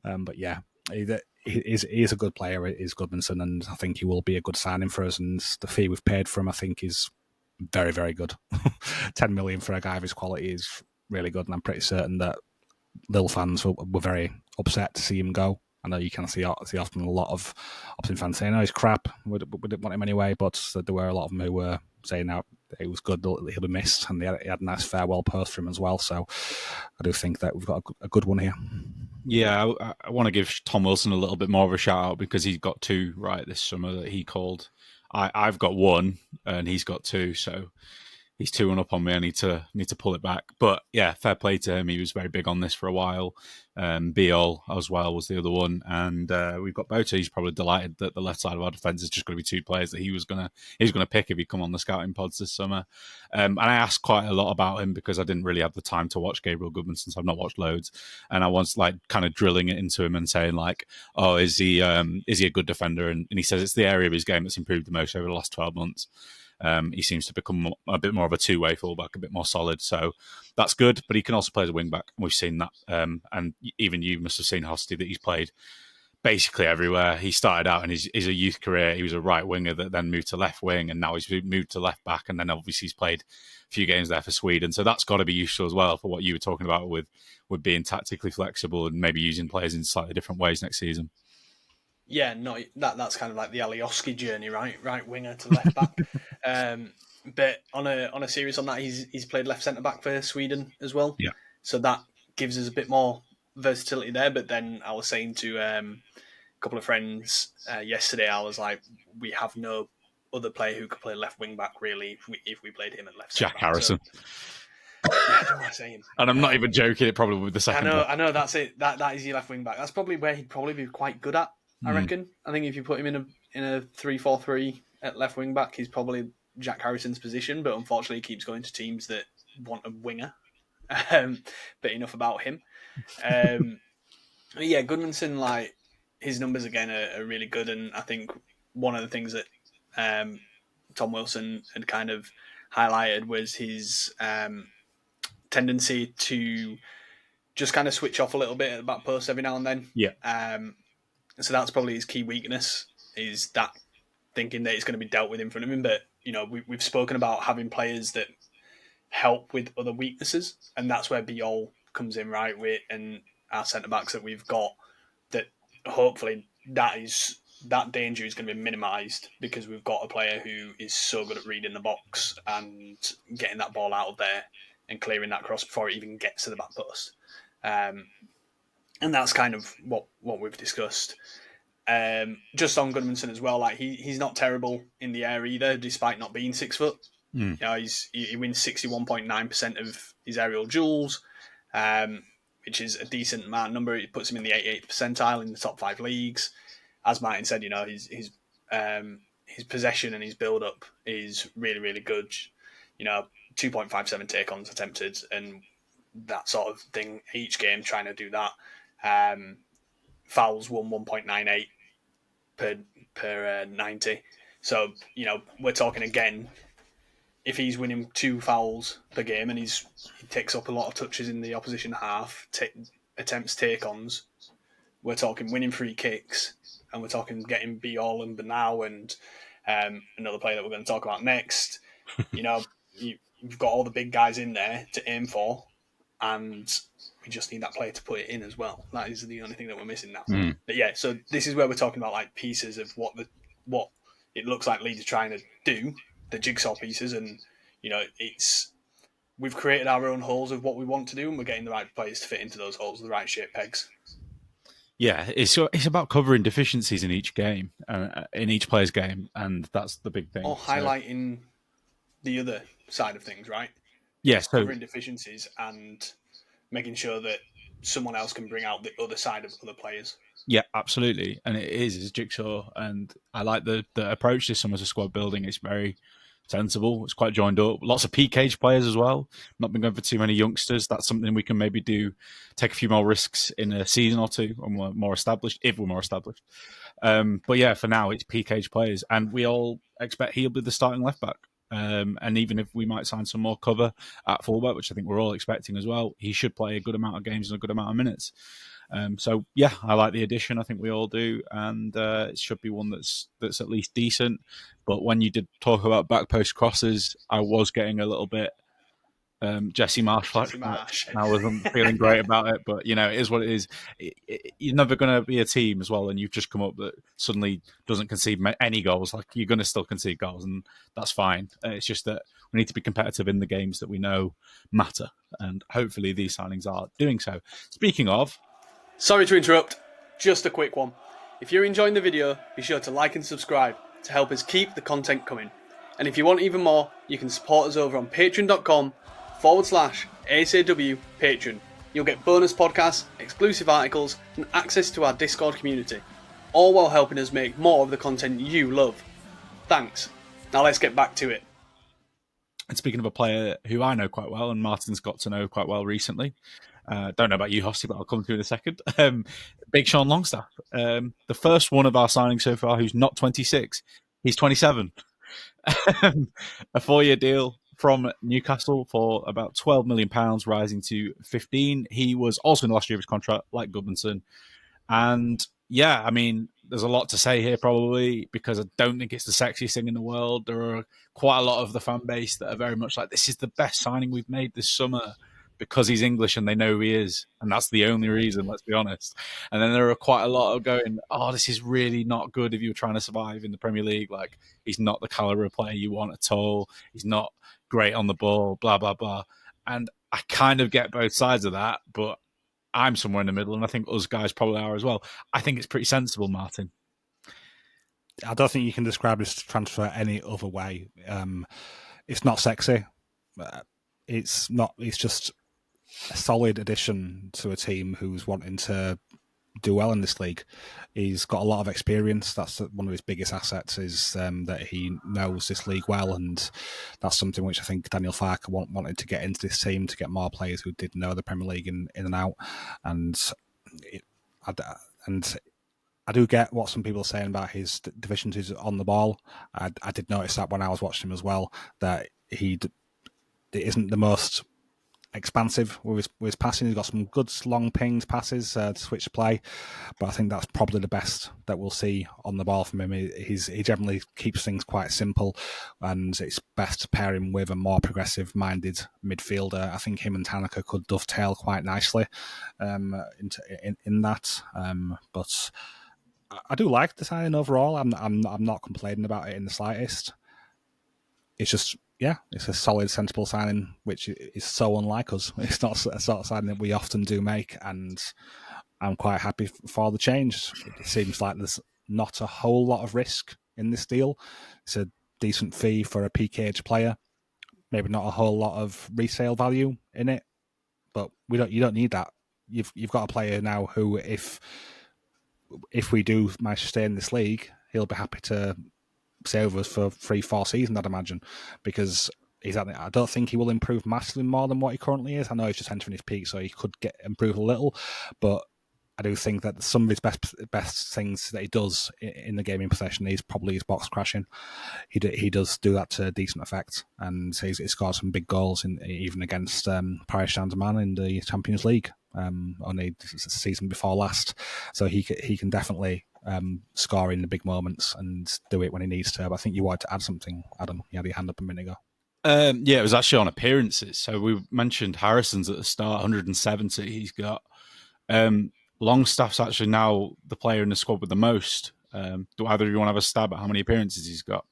But yeah, he is a good player, is Goodmanson, and I think he will be a good signing for us. And the fee we've paid for him, I think, is very, very good. 10 million for a guy of his quality is really good, and I'm pretty certain that Lille fans were very upset to see him go. I know you can see often a lot of opposing fans saying, "Oh, he's crap. We didn't want him anyway." But there were a lot of them who were saying, "No, he was good. He'll be missed," and he had a nice farewell post for him as well. So I do think that we've got a good one here. Yeah, I want to give Tom Wilson a little bit more of a shout out because he's got two right this summer that he called. I've got one and he's got two, so he's 2-1 up on me. I need to pull it back. But yeah, fair play to him. He was very big on this for a while. Biol as well was the other one, and we've got Bota. He's probably delighted that the left side of our defence is just going to be two players that he was gonna pick if he come on the scouting pods this summer. And I asked quite a lot about him because I didn't really have the time to watch Gabriel Goodman since I've not watched loads, and I was like kind of drilling it into him and saying like, "Oh, is he a good defender?" And he says it's the area of his game that's improved the most over the last 12 months. He seems to become a bit more of a two-way fullback, a bit more solid. So that's good, but he can also play as a wing-back. We've seen that. And even you must have seen Hosty, that he's played basically everywhere. He started out in his a youth career. He was a right winger that then moved to left wing, and now he's moved to left back. And then obviously he's played a few games there for Sweden. So that's got to be useful as well for what you were talking about with being tactically flexible and maybe using players in slightly different ways next season. Yeah, no, that's kind of like the Alioski journey, right winger to left back. But on a series on that, he's played left centre back for Sweden as well. Yeah. So that gives us a bit more versatility there. But then I was saying to a couple of friends yesterday, I was like, we have no other player who could play left wing back really if we played him at left. Jack Harrison. So, yeah, I don't want to say him. And I'm not even joking. It probably would be the second. I know. That's it. That is your left wing back. That's probably where he'd probably be quite good at. I reckon. I think if you put him in a 3-4-3 at left wing back, he's probably Jack Harrison's position. But unfortunately, he keeps going to teams that want a winger. But enough about him. Yeah, Goodmanson, like his numbers again are really good, and I think one of the things that Tom Wilson had kind of highlighted was his tendency to just kind of switch off a little bit at the back post every now and then. Yeah. So that's probably his key weakness, is that thinking that it's going to be dealt with in front of him. But we've spoken about having players that help with other weaknesses, and that's where Biol comes in, right? And our centre backs that we've got, that hopefully that danger is going to be minimised because we've got a player who is so good at reading the box and getting that ball out of there and clearing that cross before it even gets to the back post. And that's kind of what we've discussed. Just on Goodmanson as well, like he's not terrible in the air either, despite not being 6 foot. He wins 61.9% of his aerial duels, which is a decent amount of number. It puts him in the 88th percentile in the top 5 leagues. As Martin said, his possession and his build up is really, really good. 2.57 take-ons attempted and that sort of thing each game, trying to do that. Fouls won 1.98 per 90. So, we're talking again, if he's winning 2 fouls per game and he takes up a lot of touches in the opposition half, attempts take-ons, we're talking winning free kicks, and we're talking getting Biol and Banau and another player that we're going to talk about next. You've got all the big guys in there to aim for, and we just need that player to put it in as well. That is the only thing that we're missing now. But yeah, so this is where we're talking about like pieces of what it looks like Leeds are trying to do, the jigsaw pieces, and we've created our own holes of what we want to do, and we're getting the right players to fit into those holes, the right shape pegs. Yeah, it's about covering deficiencies in each game, in each player's game, and that's the big thing. Or highlighting the other side of things, right? Yeah, so covering deficiencies and making sure that someone else can bring out the other side of other players. Yeah, absolutely, and it's jigsaw, and I like the approach this summer to squad building. It's very sensible. It's quite joined up. Lots of PKH players as well. Not been going for too many youngsters. That's something we can maybe do. Take a few more risks in a season or two when we're more established, if we're more established. But yeah, for now it's PKH players, and we all expect he'll be the starting left back. And even if we might sign some more cover at fullback, which I think we're all expecting as well, he should play a good amount of games and a good amount of minutes. So yeah, I like the addition. I think we all do, and it should be one that's at least decent. But when you did talk about back post crosses, I was getting a little bit Jesse Marsh flashbacks. I wasn't feeling great about it, but it is what it is. You're never going to be a team as well, and you've just come up that suddenly doesn't concede any goals. Like, you're going to still concede goals, and that's fine. It's just that we need to be competitive in the games that we know matter, and hopefully these signings are doing so. Speaking of, sorry to interrupt, just a quick one. If you're enjoying the video, be sure to like and subscribe to help us keep the content coming. And if you want even more, you can support us over on patreon.com/ASAW Patreon. You'll get bonus podcasts, exclusive articles, and access to our Discord community, all while helping us make more of the content you love. Thanks. Now let's get back to it. And speaking of a player who I know quite well, and Martin's got to know quite well recently, don't know about you, Hosty, but I'll come to in a second. Big Sean Longstaff, the first one of our signings so far who's not 26. He's 27. A 4-year deal from Newcastle for about £12 million, rising to 15. He was also in the last year of his contract, like Goodmanson. And yeah, I mean, there's a lot to say here probably, because I don't think it's the sexiest thing in the world. There are quite a lot of the fan base that are very much like, this is the best signing we've made this summer because he's English and they know who he is. And that's the only reason, let's be honest. And then there are quite a lot of going, oh, this is really not good if you're trying to survive in the Premier League. Like, he's not the caliber of player you want at all. He's not great on the ball, blah, blah, blah. And I kind of get both sides of that, but I'm somewhere in the middle, and I think us guys probably are as well. I think it's pretty sensible, Martin. I don't think you can describe this transfer any other way. It's not sexy. It's not. It's just a solid addition to a team who's wanting to do well in this league. He's got a lot of experience. That's one of his biggest assets, is that he knows this league well, and that's something which I think Daniel Farke wanted to get into this team, to get more players who did know the Premier League in and out. And I do get what some people are saying about his deficiencies on the ball. I did notice that when I was watching him as well, that it isn't the most expansive with his passing. He's got some good long pinged passes to switch play, but I think that's probably the best that we'll see on the ball from him. He generally keeps things quite simple, and it's best to pair him with a more progressive-minded midfielder. I think him and Tanaka could dovetail quite nicely in that. But I do like the signing overall. I'm not complaining about it in the slightest. It's just, yeah, it's a solid, sensible signing, which is so unlike us. It's not a sort of signing that we often do make, and I'm quite happy for the change. It seems like there's not a whole lot of risk in this deal. It's a decent fee for a PKH player. Maybe not a whole lot of resale value in it, but you don't need that. You've got a player now who, if we do manage to stay in this league, he'll be happy to stay with us for 3-4 seasons, I'd imagine, because I don't think he will improve massively more than what he currently is. I know he's just entering his peak, so he could improve a little, but I do think that some of his best things that he does in the game in possession is probably his box crashing. He does do that to decent effect, and he's scored some big goals even against Paris Saint-Germain in the Champions League only the season before last. So he can definitely score in the big moments and do it when he needs to. But I think you wanted to add something, Adam. You had your hand up a minute ago. Yeah, it was actually on appearances. So we mentioned Harrison's at the start, 170 he's got. Longstaff's actually now the player in the squad with the most. Do either of you want to have a stab at how many appearances he's got?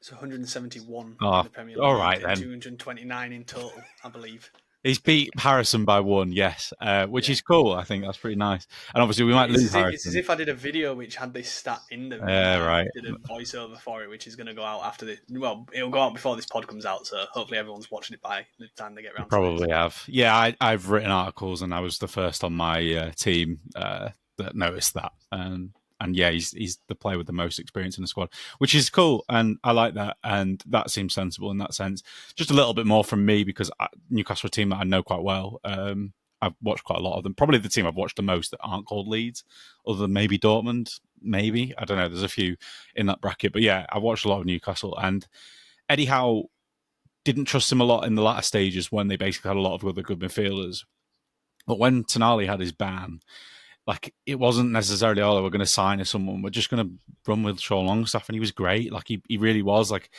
It's 171 in the Premier League, all right, and then. 229 in total, I believe. He's beat Harrison by 1, yes, which is cool. I think that's pretty nice. And obviously, we might lose Harrison. It's as if I did a video which had this stat in them. Right. I did a voiceover for it, which is going to go out after this. Well, it'll go out before this pod comes out, so hopefully everyone's watching it by the time they get around. Probably have. Yeah, I've written articles, and I was the first on my team that noticed that. And yeah, he's the player with the most experience in the squad, which is cool, and I like that, and that seems sensible in that sense. Just a little bit more from me, because Newcastle are a team that I know quite well. I've watched quite a lot of them. Probably the team I've watched the most that aren't called Leeds, other than maybe Dortmund. Maybe, I don't know. There's a few in that bracket, but yeah, I've watched a lot of Newcastle, and Eddie Howe didn't trust him a lot in the latter stages when they basically had a lot of other good midfielders. But when Tonali had his ban, like, it wasn't necessarily, oh, we're going to sign someone. We're just going to run with Sean Longstaff, and he was great. Like, he really was. Like,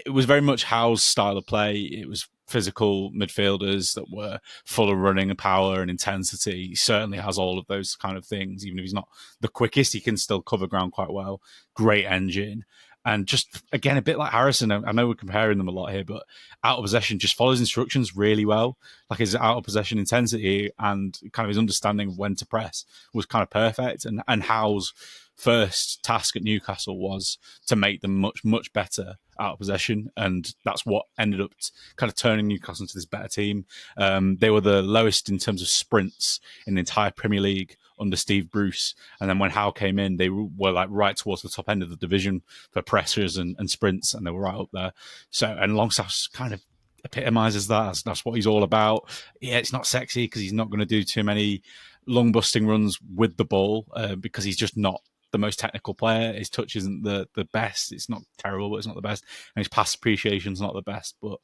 it was very much Howe's style of play. It was physical midfielders that were full of running and power and intensity. He certainly has all of those kind of things. Even if he's not the quickest, he can still cover ground quite well. Great engine. And just, again, a bit like Harrison, I know we're comparing them a lot here, but out of possession just follows instructions really well. Like, his out of possession intensity and kind of his understanding of when to press was kind of perfect. And Howe's first task at Newcastle was to make them much, much better out of possession. And that's what ended up kind of turning Newcastle into this better team. They were the lowest in terms of sprints in the entire Premier League under Steve Bruce. And then when Howe came in, they were like right towards the top end of the division for pressures and sprints, and they were right up there. So, and Longstaff's kind of epitomizes that. That's what he's all about. Yeah, it's not sexy because he's not going to do too many long busting runs with the ball because he's just not the most technical player. His touch isn't the best. It's not terrible, but it's not the best. And his pass appreciation is not the best, but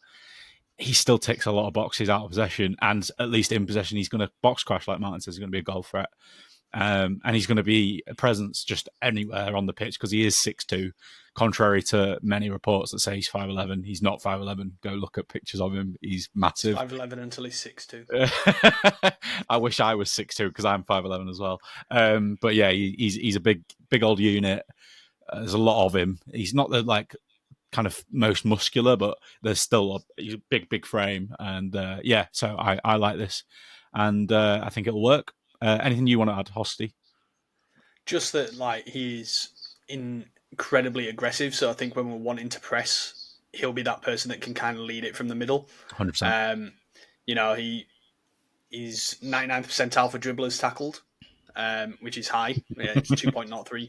he still ticks a lot of boxes out of possession, and at least in possession, he's going to box crash, like Martin says. He's going to be a goal threat. And he's going to be a presence just anywhere on the pitch because he is 6'2", contrary to many reports that say he's 5'11". He's not 5'11". Go look at pictures of him. He's massive. 5'11" until he's 6'2". I wish I was 6'2" because I'm 5'11" as well. But yeah, he's a big old unit. There's a lot of him. He's not the kind of most muscular, but there's still he's a big frame. And yeah, so I like this, and I think it'll work. Anything you want to add, Hosty? Just that, he's incredibly aggressive. So I think when we're wanting to press, he'll be that person that can kind of lead it from the middle. 100%. He's 99th percentile for dribblers tackled, which is high. Yeah, it's 2.03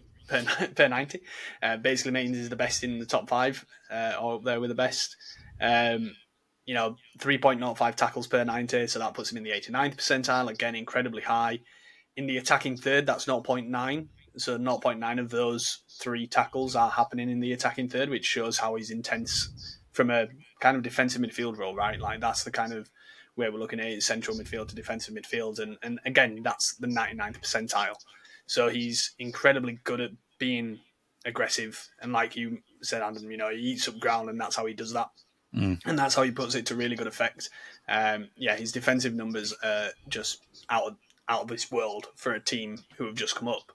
per 90. Basically means he's the best in the top 5, or up there with the best. 3.05 tackles per 90, so that puts him in the 89th percentile, again, incredibly high. In the attacking third, that's 0.9, so 0.9 of those 3 tackles are happening in the attacking third, which shows how he's intense from a kind of defensive midfield role, right? Like, that's the kind of where we're looking at central midfield to defensive midfield, and again, that's the 99th percentile. So he's incredibly good at being aggressive, and like you said, Adam, he eats up ground, and that's how he does that, and that's how he puts it to really good effect. His defensive numbers are just out of this world for a team who have just come up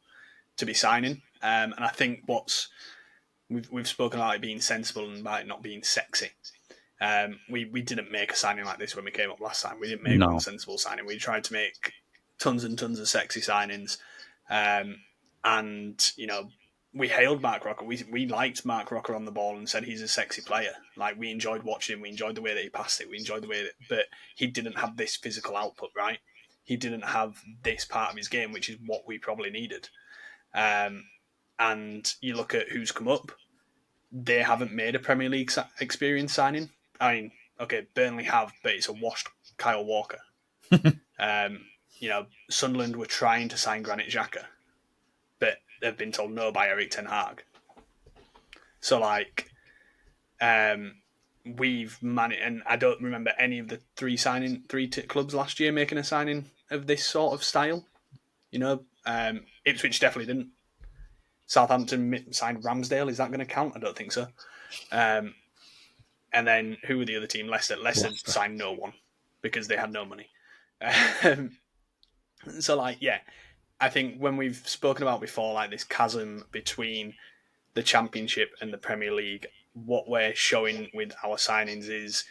to be signing. And I think we've spoken about it being sensible and about it not being sexy. We didn't make a signing like this when we came up last time. We didn't make one sensible signing. We tried to make tons and tons of sexy signings. And we hailed Mark Rocker. We liked Mark Rocker on the ball and said he's a sexy player. Like, we enjoyed watching him. We enjoyed the way that he passed it. We enjoyed the way but he didn't have this physical output, right? He didn't have this part of his game, which is what we probably needed. And you look at who's come up, they haven't made a Premier League experience signing. I mean, okay, Burnley have, but it's a washed Kyle Walker. Sunderland were trying to sign Granit Xhaka, but they've been told no by Erik ten Hag. So, we've managed, and I don't remember any of the three clubs last year making a signing of this sort of style. Ipswich definitely didn't. Southampton signed Ramsdale. Is that going to count? I don't think so. And then who were the other team? Leicester. Leicester signed no one because they had no money. I think when we've spoken about before, this chasm between the Championship and the Premier League, what we're showing with our signings is,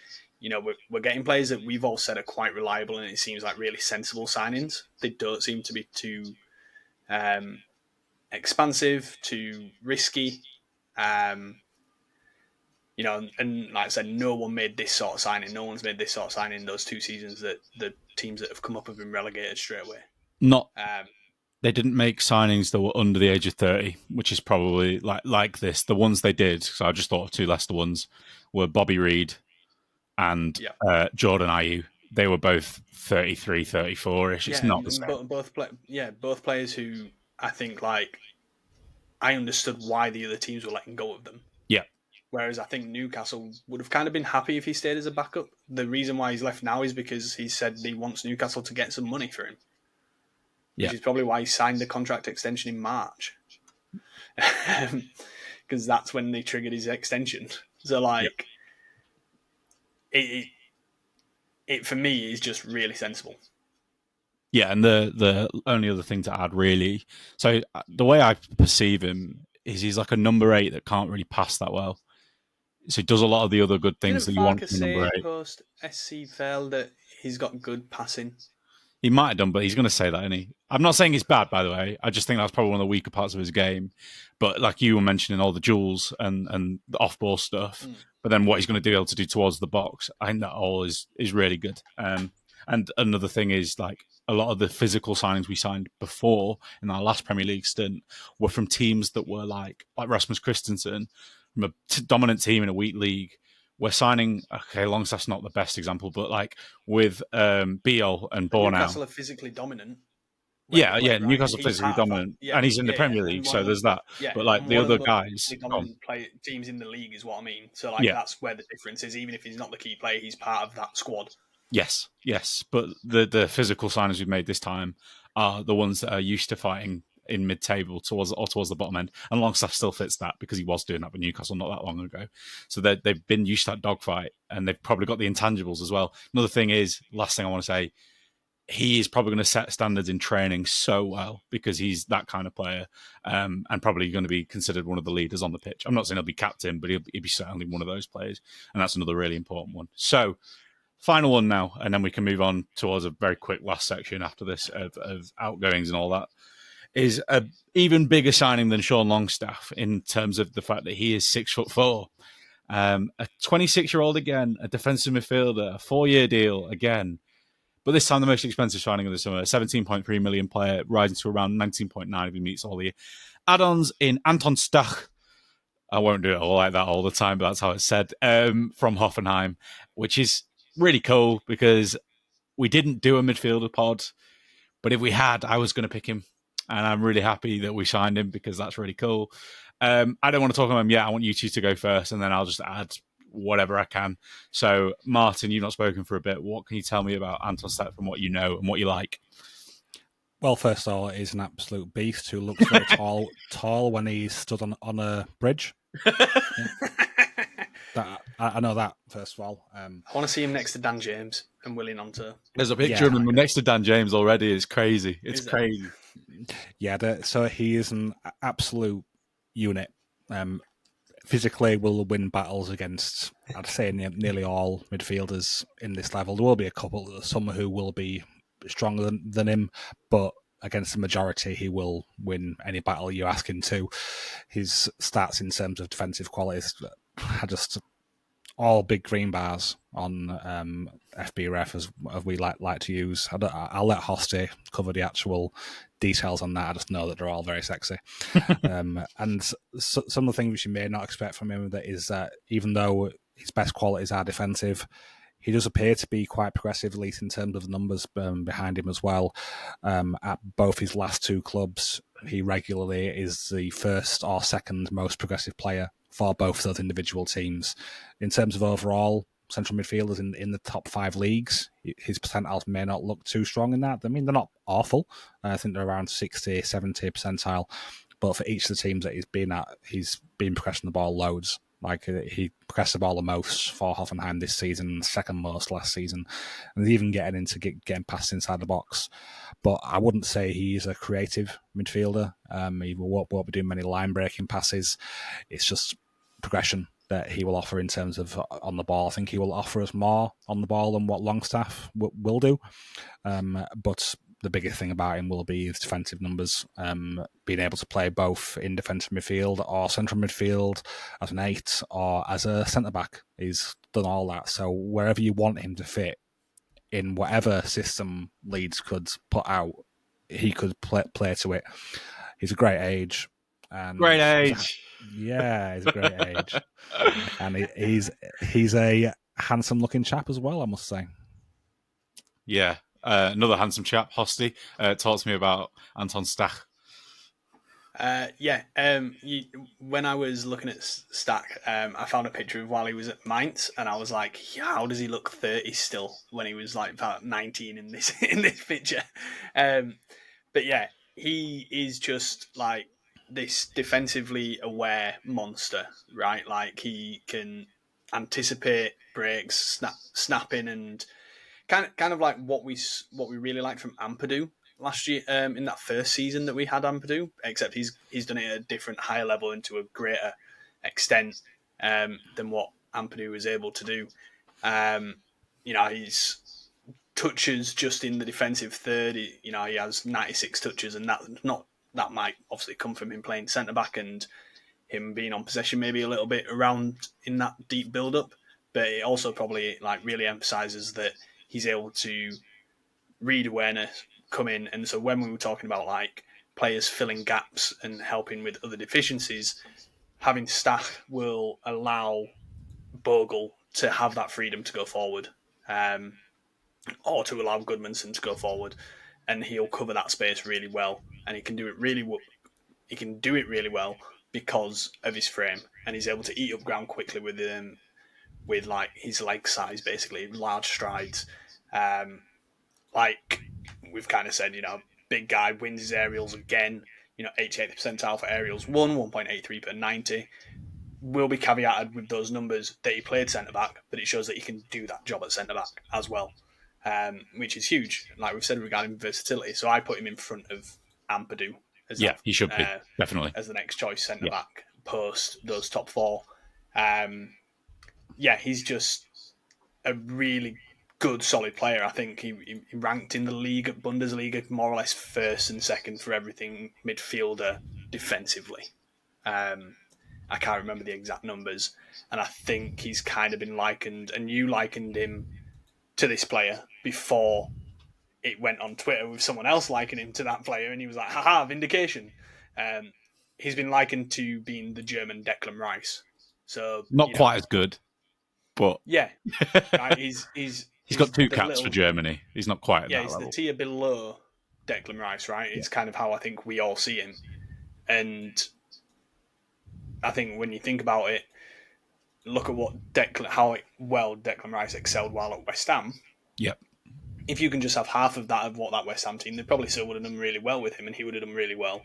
we're getting players that we've all said are quite reliable, and it seems like really sensible signings. They don't seem to be too expansive, too risky. And like I said, no one made this sort of signing. No one's made this sort of signing in those 2 seasons that the teams that have come up have been relegated straight away. They didn't make signings that were under the age of 30, which is probably like this. The ones they did, so I just thought of 2 Leicester ones, were Bobby Reid and Jordan Ayew. They were both 33, 34-ish. It's not the same. Both players who I think, I understood why the other teams were letting go of them. Yeah. Whereas I think Newcastle would have kind of been happy if he stayed as a backup. The reason why he's left now is because he said he wants Newcastle to get some money for him. Which is probably why he signed the contract extension in March. Because that's when they triggered his extension. So, it for me is just really sensible. Yeah, and the only other thing to add, really, so the way I perceive him is he's like a number 8 that can't really pass that well. So he does a lot of the other good things that you want from number 8. Post SC fell that he's got good passing. He might have done, but he's going to say that, isn't he? I'm not saying he's bad, by the way. I just think that's probably one of the weaker parts of his game. But like you were mentioning, all the duels and the off-ball stuff, but then what he's going to be able to do towards the box, I think that all is really good. And another thing is, a lot of the physical signings we signed before in our last Premier League stint were from teams that were like Rasmus Christensen, from a dominant team in a weak league. We're signing, Longstaff's not the best example, but with Beal and Bornau. Newcastle are physically dominant. Newcastle are physically dominant, and he's in the Premier League, so there's that. But the other guys, teams in the league is what I mean. So that's where the difference is. Even if he's not the key player, he's part of that squad. Yes. But the physical signings we've made this time are the ones that are used to fighting in mid-table towards the bottom end. And Longstaff still fits that because he was doing that with Newcastle not that long ago. So they've been used to that dogfight, and they've probably got the intangibles as well. Another thing is, last thing I want to say, he is probably going to set standards in training so well because he's that kind of player, and probably going to be considered one of the leaders on the pitch. I'm not saying he'll be captain, but he'll be certainly one of those players, and that's another really important one. So, final one now, and then we can move on towards a very quick last section after this of outgoings and all that. Is a even bigger signing than Sean Longstaff in terms of the fact that he is 6'4". A 26-year-old again, a defensive midfielder, a 4-year deal again. But this time the most expensive signing of the summer, a 17.3 million player, rising to around 19.9 if he meets all the add-ons in Anton Stach. I won't do it all like that all the time, but that's how it's said, from Hoffenheim, which is really cool because we didn't do a midfielder pod, but if we had, I was going to pick him. And I'm really happy that we signed him because that's really cool. I don't want to talk about him yet. I want you two to go first, and then I'll just add whatever I can. So, Martin, you've not spoken for a bit. What can you tell me about Anton Stach from what you know and what you like? Well, first of all, he's an absolute beast who looks very tall when he stood on a bridge. I know that, first of all. I want to see him next to Dan James and Willing onto. There's a picture of him next to Dan James already. It's crazy. It's crazy. Yeah, so he is an absolute unit. Physically, will win battles against, I'd say, nearly all midfielders in this level. There will be a couple, some who will be stronger than him, but against the majority, he will win any battle you ask him to. His stats in terms of defensive qualities are just all big green bars on FBref, as we like to use. I'll let Hosty cover the actual details on that. I just know that they're all very sexy. And some of the things which you may not expect from him that is that even though his best qualities are defensive, he does appear to be quite progressive, at least in terms of the numbers behind him as well. At both his last two clubs, he regularly is the first or second most progressive player for both of those individual teams. In terms of overall central midfielders in the top 5 leagues, his percentiles may not look too strong in that. I mean, they're not awful. I think they're around 60, 70 percentile. But for each of the teams that he's been at, he's been progressing the ball loads. Like, he progressed the ball the most for Hoffenheim this season, second most last season, and he's even getting into getting past inside the box. But I wouldn't say he's a creative midfielder. He won't be doing many line-breaking passes. It's just progression that he will offer in terms of on the ball. I think he will offer us more on the ball than what Longstaff will do. But the biggest thing about him will be his defensive numbers, being able to play both in defensive midfield or central midfield as an 8 or as a centre-back. He's done all that. So wherever you want him to fit in whatever system Leeds could put out, he could play to it. He's a great age. And great age. He's a great age. And he's a handsome-looking chap as well, I must say. Yeah. Another handsome chap, Hosty, talks to me about Anton Stach. When I was looking at Stach, I found a picture of while he was at Mainz, and I was like, yeah, how does he look 30 still when he was like about 19 in this picture? But yeah, he is just like this defensively aware monster, right? Like, he can anticipate breaks, snapping, and kind of like what we really liked from Ampadu last year, in that first season that we had Ampadu, except he's done it at a different, higher level and to a greater extent than what Ampadu was able to do. He's touches just in the defensive third. He has 96 touches, and that might obviously come from him playing centre back and him being on possession maybe a little bit around in that deep build up. But it also probably like really emphasises that he's able to read awareness, come in, and so when we were talking about like players filling gaps and helping with other deficiencies, having Stach will allow Bogle to have that freedom to go forward, or to allow Goodmanson to go forward, and he'll cover that space really well, and he can do it really well because of his frame, and he's able to eat up ground quickly with like his leg size, basically large strides. Like we've kind of said, big guy wins his aerials again. 88th percentile for aerials 1.83 per 90. Will be caveated with those numbers that he played centre back, but it shows that he can do that job at centre back as well, which is huge. Like we've said regarding versatility, so I put him in front of Ampadu. He should be definitely as the next choice centre back post those top 4. He's just a really good, solid player. I think he ranked in the league at Bundesliga more or less first and second for everything midfielder defensively. I can't remember the exact numbers, and I think he's kind of been likened, and you likened him to this player before it went on Twitter with someone else likening him to that player, and he was like, haha, vindication. He's been likened to being the German Declan Rice. So not quite as good, but yeah, right, he's got 2 caps for Germany. He's not quite at that he's level. The tier below Declan Rice, right? It's kind of how I think we all see him. And I think when you think about it, look at what well Declan Rice excelled while at West Ham. Yep. If you can just have half of that of what that West Ham team, they probably still would have done really well with him, and he would have done really well.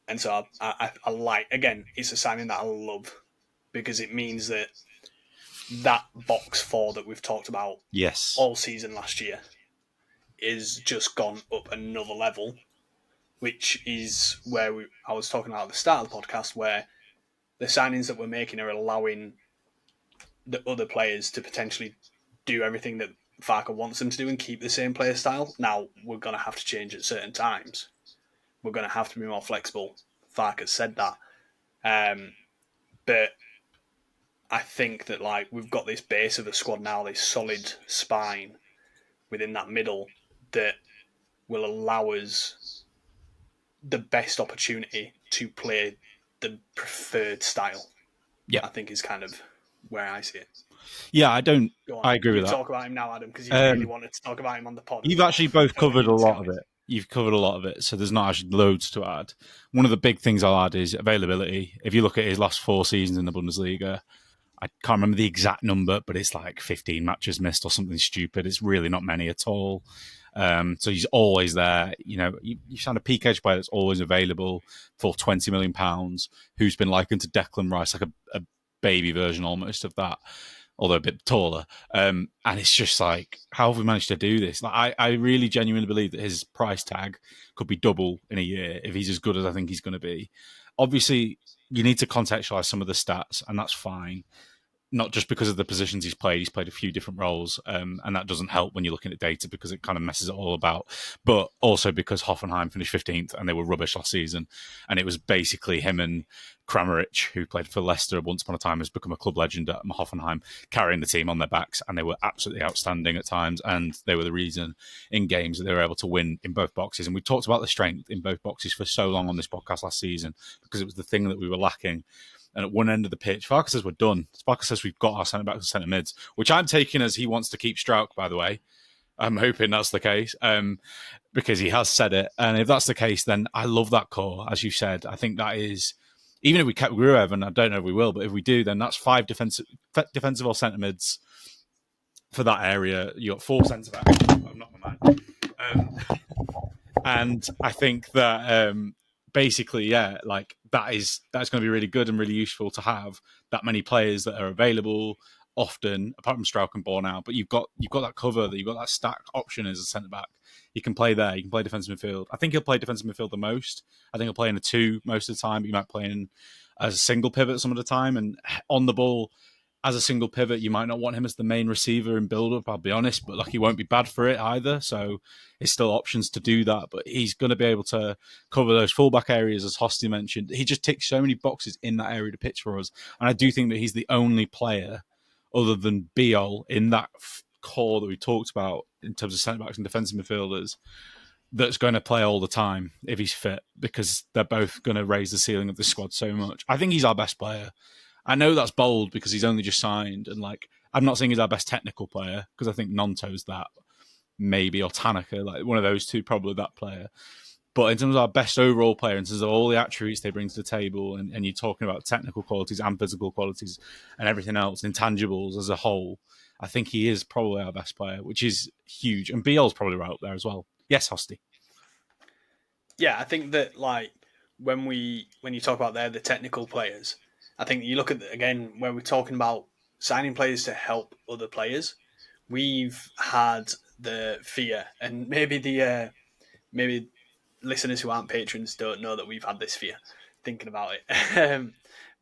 And so I like, again, it's a signing that I love because it means that box four that we've talked about Yes. all season last year is just gone up another level, which is where I was talking about at the start of the podcast, where the signings that we're making are allowing the other players to potentially do everything that Farker wants them to do and keep the same player style. Now, we're going to have to change at certain times. We're going to have to be more flexible. Farker said that. But I think that like we've got this base of a squad now, this solid spine within that middle that will allow us the best opportunity to play the preferred style. Yeah, I think is kind of where I see it. Yeah, I agree You with that. talk about him now, Adam, because you really wanted to talk about him on the pod. You've actually both covered a lot of it. You've covered a lot of it, so there's not actually loads to add. One of the big things I'll add is availability. If you look at his last 4 seasons in the Bundesliga, I can't remember the exact number, but it's like 15 matches missed or something stupid. It's really not many at all. So he's always there. You know, you found a PKH player that's always available for £20 million, who's been likened to Declan Rice, like a baby version almost of that, although a bit taller. And it's just like, how have we managed to do this? Like, I really genuinely believe that his price tag could be double in a year if he's as good as I think he's going to be. Obviously, you need to contextualize some of the stats, and that's fine. Not just because of the positions he's played a few different roles, and that doesn't help when you're looking at data because it kind of messes it all about. But also because Hoffenheim finished 15th and they were rubbish last season, and it was basically him and Kramaric, who played for Leicester once upon a time, has become a club legend at Hoffenheim, carrying the team on their backs, and they were absolutely outstanding at times, and they were the reason in games that they were able to win in both boxes. And we talked about the strength in both boxes for so long on this podcast last season because it was the thing that we were lacking. And at one end of the pitch, Farker says we're done. Farker says we've got our centre backs and centre mids, which I'm taking as he wants to keep Strauch, by the way. I'm hoping that's the case because he has said it. And if that's the case, then I love that core, as you said. I think that is, even if we kept Gruev, and I don't know if we will, but if we do, then that's 5 defensive or centre mids for that area. You got 4 centre backs. I've knocked my mind. And I think that basically, yeah, like that's going to be really good and really useful to have that many players that are available often, apart from Strauch and Bornau. But you've got that cover, that you've got that stack option as a centre back. You can play there. You can play defensive midfield. I think he'll play defensive midfield the most. I think he'll play in a 2 most of the time. But you might play in as a single pivot some of the time, and on the ball. As a single pivot, you might not want him as the main receiver in build-up, I'll be honest, but like he won't be bad for it either. So there's still options to do that, but he's going to be able to cover those fullback areas, as Hosty mentioned. He just ticks so many boxes in that area to pitch for us. And I do think that he's the only player other than Biol in that core that we talked about in terms of centre-backs and defensive midfielders that's going to play all the time if he's fit, because they're both going to raise the ceiling of the squad so much. I think he's our best player. I know that's bold because he's only just signed, and like I'm not saying he's our best technical player because I think Nonto's that, maybe, or Tanaka, like one of those two, probably that player. But in terms of our best overall player, in terms of all the attributes they bring to the table, and you're talking about technical qualities and physical qualities and everything else, intangibles as a whole, I think he is probably our best player, which is huge. And Biel's probably right up there as well. Yes, Hosty. Yeah, I think that like when you talk about the technical players, I think you look at again when we're talking about signing players to help other players. We've had the fear, and maybe listeners who aren't patrons don't know that we've had this fear. Thinking about it,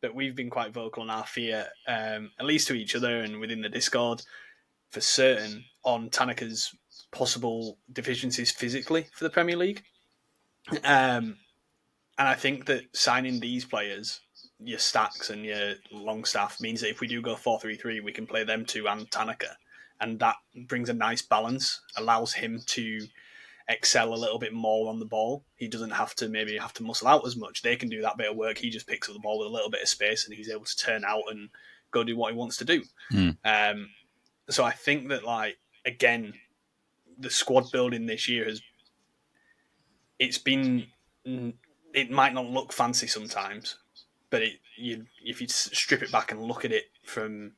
but we've been quite vocal on our fear, at least to each other and within the Discord, for certain, on Tanaka's possible deficiencies physically for the Premier League. And I think that signing these players, your Stacks and your Longstaff, means that if we do go 4-3-3, we can play them two and Tanaka. And that brings a nice balance, allows him to excel a little bit more on the ball. He doesn't have to muscle out as much. They can do that bit of work. He just picks up the ball with a little bit of space and he's able to turn out and go do what he wants to do. So I think that, like, again, the squad building this year it might not look fancy sometimes, but if you strip it back and look at it from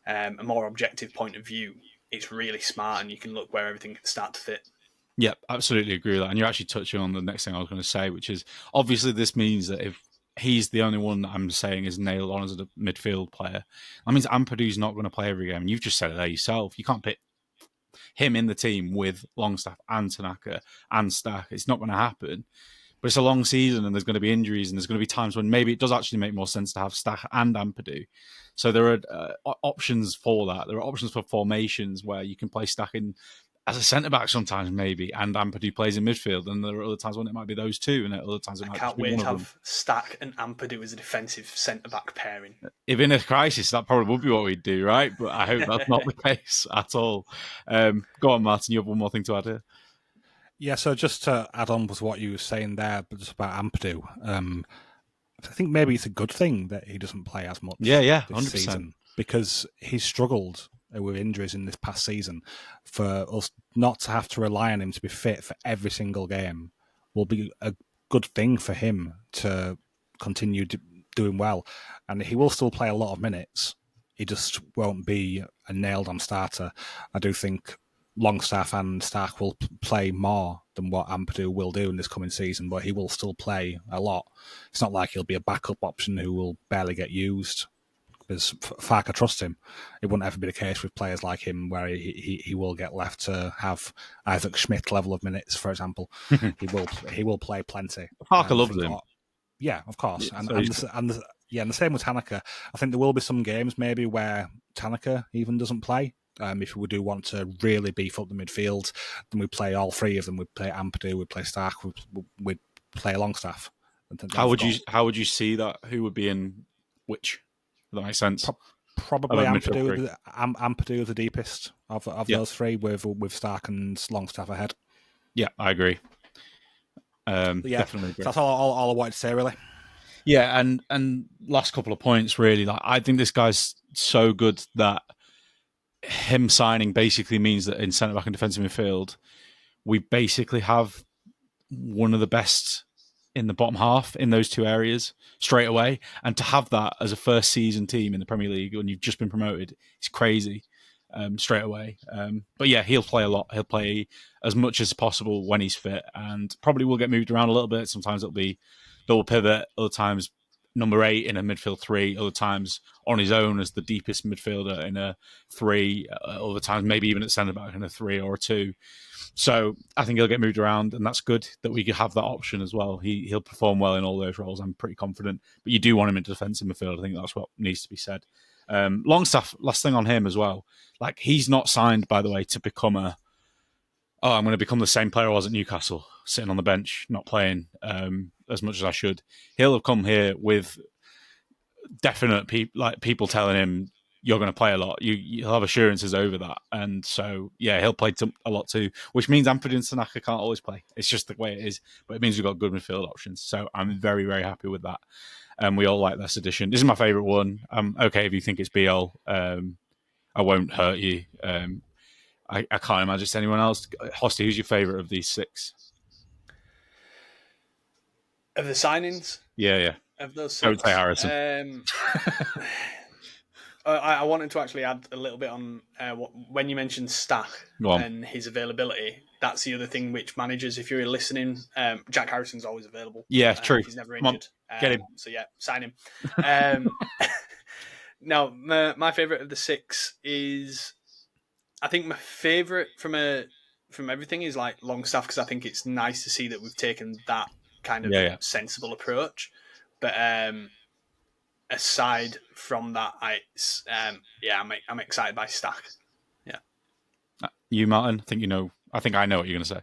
a more objective point of view, it's really smart, and you can look where everything can start to fit. Yep, absolutely agree with that. And you're actually touching on the next thing I was going to say, which is obviously this means that if he's the only one that I'm saying is nailed on as a midfield player, that means Ampadu's not going to play every game. And you've just said it there yourself. You can't put him in the team with Longstaff and Tanaka and Stack. It's not going to happen. But it's a long season and there's going to be injuries and there's going to be times when maybe it does actually make more sense to have Stack and Ampadu. So there are options for that. There are options for formations where you can play Stack in as a centre-back sometimes maybe, and Ampadu plays in midfield, and there are other times when it might be those two, and at other times it might just be one of them. I can't wait to have Stack and Ampadu as a defensive centre-back pairing. If in a crisis, that probably would be what we'd do, right? But I hope that's not the case at all. Go on, Martin, you have one more thing to add here? Yeah, so just to add on with what you were saying there, but just about Ampadu, I think maybe it's a good thing that he doesn't play as much this 100%. season, because he's struggled with injuries in this past season. For us not to have to rely on him to be fit for every single game will be a good thing for him to continue doing well. And he will still play a lot of minutes. He just won't be a nailed-on starter. I do think Longstaff and Stark will play more than what Ampadu will do in this coming season, but he will still play a lot. It's not like he'll be a backup option who will barely get used, because Farke trusts him. It wouldn't ever be the case with players like him where he will get left to have Isaac Schmidt level of minutes, for example. he will play plenty. Farke loves him. Yeah, of course. Yeah, and the same with Tanaka. I think there will be some games maybe where Tanaka even doesn't play. If we do want to really beef up the midfield, then we play all three of them. We play Ampadu, we play Stark, we play Longstaff. How would you see that? Who would be in which? Does that make sense? Probably Ampadu the deepest of those three, with Stark and Longstaff ahead. Yeah, I agree. Definitely agree. That's all I wanted to say, really. Yeah, and last couple of points, really. Like, I think this guy's so good that him signing basically means that in centre back and defensive midfield, we basically have one of the best in the bottom half in those two areas straight away. And to have that as a first season team in the Premier League when you've just been promoted, it's crazy straight away. But yeah, he'll play a lot. He'll play as much as possible when he's fit, and probably will get moved around a little bit. Sometimes it'll be double pivot, other times number 8 in a midfield 3, other times on his own as the deepest midfielder in a 3, other times maybe even at centre back in a 3 or a 2. So I think he'll get moved around, and that's good that we have that option as well. He'll perform well in all those roles, I'm pretty confident. But you do want him in defensive midfield. I think that's what needs to be said. Longstaff, last thing on him as well. Like, he's not signed, by the way, to become I'm going to become the same player I was at Newcastle, sitting on the bench, not playing as much as I should. He'll have come here with definite people telling him, you're going to play a lot. You'll have assurances over that. And so, yeah, he'll play a lot too, which means Ampadu and Tanaka can't always play. It's just the way it is. But it means we've got good midfield options. So I'm very, very happy with that. And we all like this edition. This is my favourite one. Okay, if you think it's BL, I won't hurt you. I can't imagine it's anyone else. Hosty, who's your favourite of these 6? Of the signings? Yeah. Of those 6? I would say Harrison. I wanted to actually add a little bit on when you mentioned Stack and his availability. That's the other thing which managers, if you're listening, Jack Harrison's always available. Yeah, true. He's never injured. Get him. So yeah, sign him. Now, my favourite of the 6 is, I think my favourite from everything is like Longstaff, because I think it's nice to see that we've taken that kind of sensible approach. But aside from that, I'm excited by Stack. Yeah. You, Martin? I think I know what you're going to say.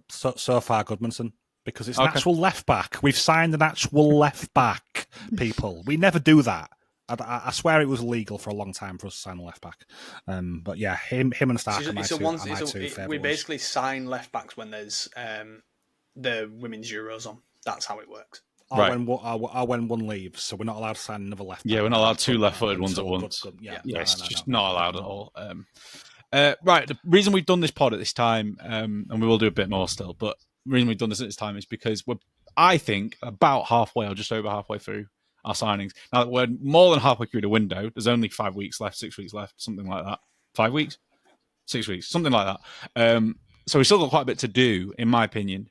So far, Goodmanson, because it's an actual left back. We've signed an actual left back. People, we never do that. I swear it was illegal for a long time for us to sign a left back. But yeah, him and Stark are my two favourite We ones. basically sign left backs when there's the women's Euros on. That's how it works. Or when one leaves, so we're not allowed to sign another left back. Yeah, we're not allowed 2 left-footed ones at once. It's just not allowed at all. Right, the reason we've done this pod at this time, and we will do a bit more still, but the reason we've done this at this time is because we're, I think, about halfway or just over halfway through our signings. Now that we're more than halfway through the window, there's only 5 weeks left, 6 weeks left, something like that. 5 weeks, 6 weeks, something like that. So we've still got quite a bit to do, in my opinion.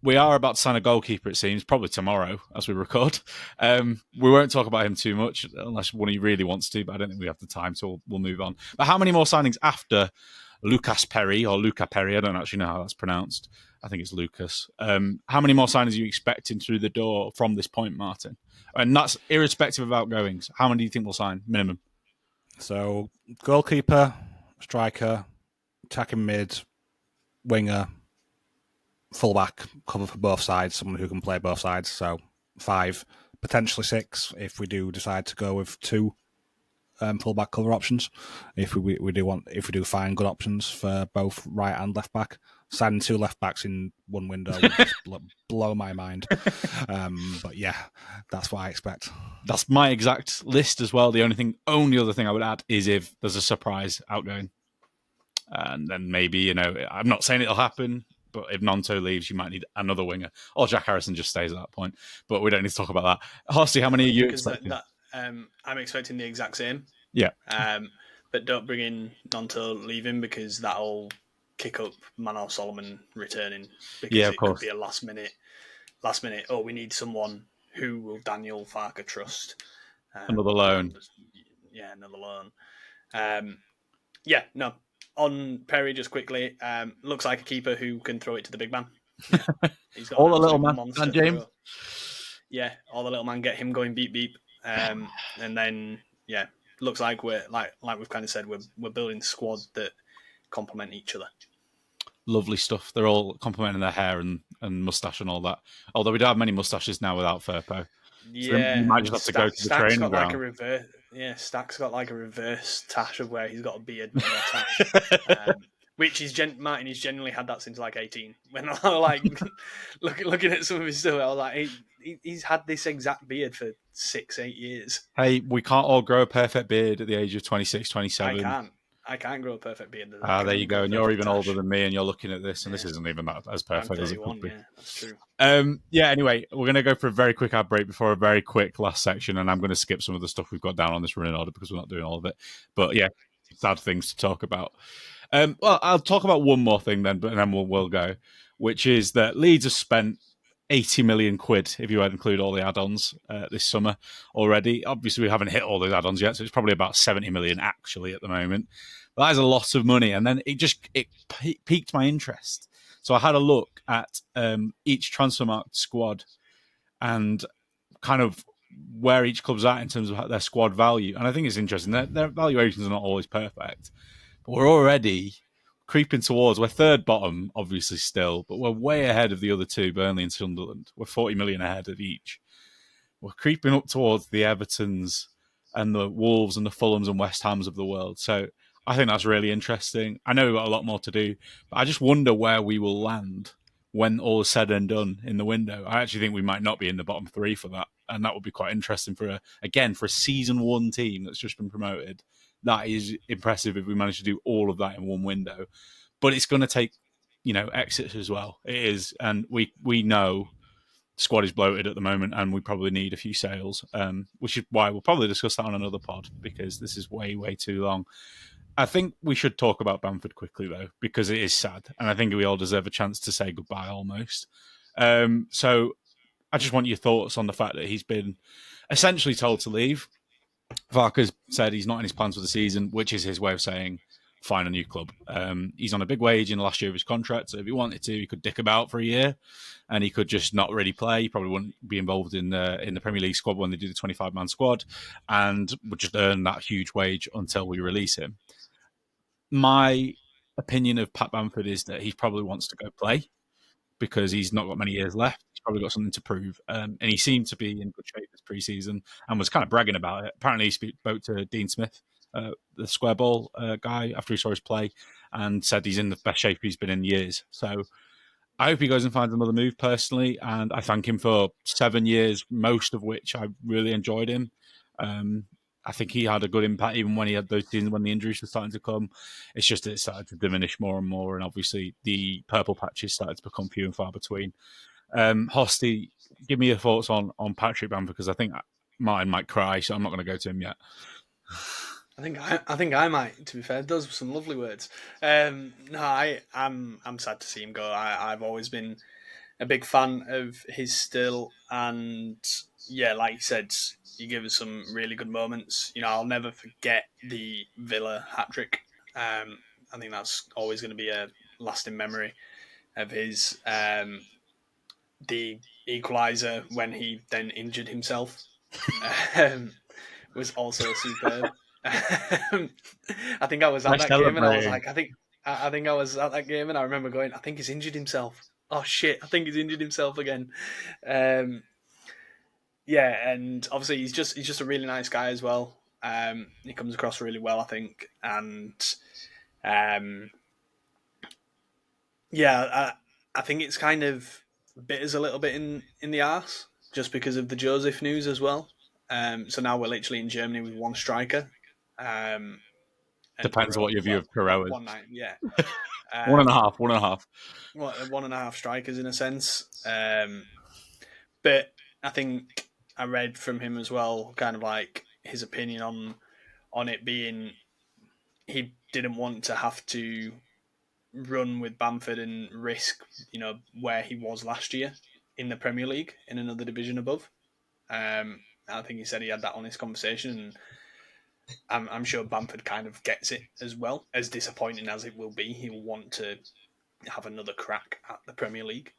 We are about to sign a goalkeeper, it seems, probably tomorrow as we record. We won't talk about him too much unless one of you really wants to, but I don't think we have the time, so we'll move on. But how many more signings after Lucas Perry or Luca Perry? I don't actually know how that's pronounced. I think it's Lucas. How many more signings are you expecting through the door from this point, Martin? And that's irrespective of outgoings. How many do you think we'll sign, minimum? So, goalkeeper, striker, attacking mid, winger, fullback, cover for both sides, someone who can play both sides. So 5, potentially 6 if we do decide to go with 2 fullback cover options. If we do find good options for both right and left back, signing 2 left backs in one window would just blow my mind. But yeah, that's what I expect. That's my exact list as well. The only other thing I would add is if there's a surprise outgoing. And then maybe, I'm not saying it'll happen, but if Nonto leaves, you might need another winger. Or Jack Harrison just stays at that point. But we don't need to talk about that. Hosty, how many are you expecting? I'm expecting the exact same. Yeah. But don't bring in Nonto leaving because that'll kick up Manal Solomon returning. Because of course. Could be a last minute, we need someone who will Daniel Farker trust. Another loan. Yeah, another loan. No. On Perry, just quickly, looks like a keeper who can throw it to the big man. Yeah. He's got all the little man, Dan James. Yeah, all the little man, get him going beep beep. And then looks like we're like we've kind of said, we're building squad that complement each other. Lovely stuff. They're all complimenting their hair and moustache and all that. Although we don't have many moustaches now without Firpo. Yeah, so you might just have to go to the training ground. Like a reverse. Yeah, Stack's got like a reverse tash of where he's got a beard and a tash. Which is Martin. He's generally had that since like 18. When I like looking at some of his stuff, I was like, he's had this exact beard for 6-8 years. Hey, we can't all grow a perfect beard at the age of 26, 27. I can't grow a perfect beard. There you go. And you're even older than me, and you're looking at this, and this isn't even that as perfect as it could be. Yeah, that's true. Anyway, we're going to go for a very quick ad break before a very quick last section, and I'm going to skip some of the stuff we've got down on this running order because we're not doing all of it. But yeah, sad things to talk about. Well, I'll talk about one more thing then, but then we'll go, which is that Leeds has spent 80 million quid, if you include all the add-ons this summer already. Obviously, we haven't hit all those add-ons yet, so it's probably about 70 million actually at the moment. But that is a lot of money, and then it piqued my interest. So I had a look at each Transfermarkt squad and kind of where each club's at in terms of their squad value. And I think it's interesting. Their valuations are not always perfect, but we're already creeping towards, we're third bottom, obviously still, but we're way ahead of the other two, Burnley and Sunderland. We're 40 million ahead of each. We're creeping up towards the Evertons and the Wolves and the Fulhams and West Hams of the world. So I think that's really interesting. I know we've got a lot more to do, but I just wonder where we will land when all is said and done in the window. I actually think we might not be in the bottom 3 for that, and that would be quite interesting for a season 1 team that's just been promoted. That is impressive if we manage to do all of that in one window. But it's going to take, exits as well. It is, and we know the squad is bloated at the moment, and we probably need a few sales, which is why we'll probably discuss that on another pod because this is way, way too long. I think we should talk about Bamford quickly, though, because it is sad, and I think we all deserve a chance to say goodbye almost. So I just want your thoughts on the fact that he's been essentially told to leave. Varka's said he's not in his plans for the season, which is his way of saying find a new club. He's on a big wage in the last year of his contract, so if he wanted to, he could dick about for a year, and he could just not really play. He probably wouldn't be involved in the Premier League squad when they do the 25-man squad, and would just earn that huge wage until we release him. My opinion of Pat Bamford is that he probably wants to go play because he's not got many years left. He's probably got something to prove. And he seemed to be in good shape this pre-season and was kind of bragging about it. Apparently he spoke to Dean Smith, the square ball guy, after he saw his play and said he's in the best shape he's been in years. So I hope he goes and finds another move personally. And I thank him for 7 years, most of which I really enjoyed him. I think he had a good impact even when he had those seasons when the injuries were starting to come. It's just that it started to diminish more and more, and obviously the purple patches started to become few and far between. Hosty, give me your thoughts on Patrick Bamford, because I think Martin might cry, so I'm not going to go to him yet. I think I might. To be fair, those were some lovely words. No, I'm sad to see him go. I've always been a big fan of his still, and yeah, like you said, he gave us some really good moments. I'll never forget the Villa hat trick. I think that's always going to be a lasting memory of his. The equaliser when he then injured himself was also superb. I think I was at They're that game and I was celebrating. like, I think I was at that game and I remember going, I think he's injured himself. Oh shit, I think he's injured himself again. Yeah, and obviously he's just a really nice guy as well. He comes across really well, I think, and um, yeah, I think it's kind of bit us a little bit in the arse just because of the Joseph news as well. So now we're literally in Germany with one striker. And Depends on what your view of Perot is. 1-9, yeah. 1.5, 1.5. One and a half strikers in a sense. But I think I read from him as well, kind of like his opinion on it being he didn't want to have to run with Bamford and risk, where he was last year in the Premier League in another division above. I think he said he had that honest conversation, and I'm sure Bamford kind of gets it as well. As disappointing as it will be, he will want to have another crack at the Premier League,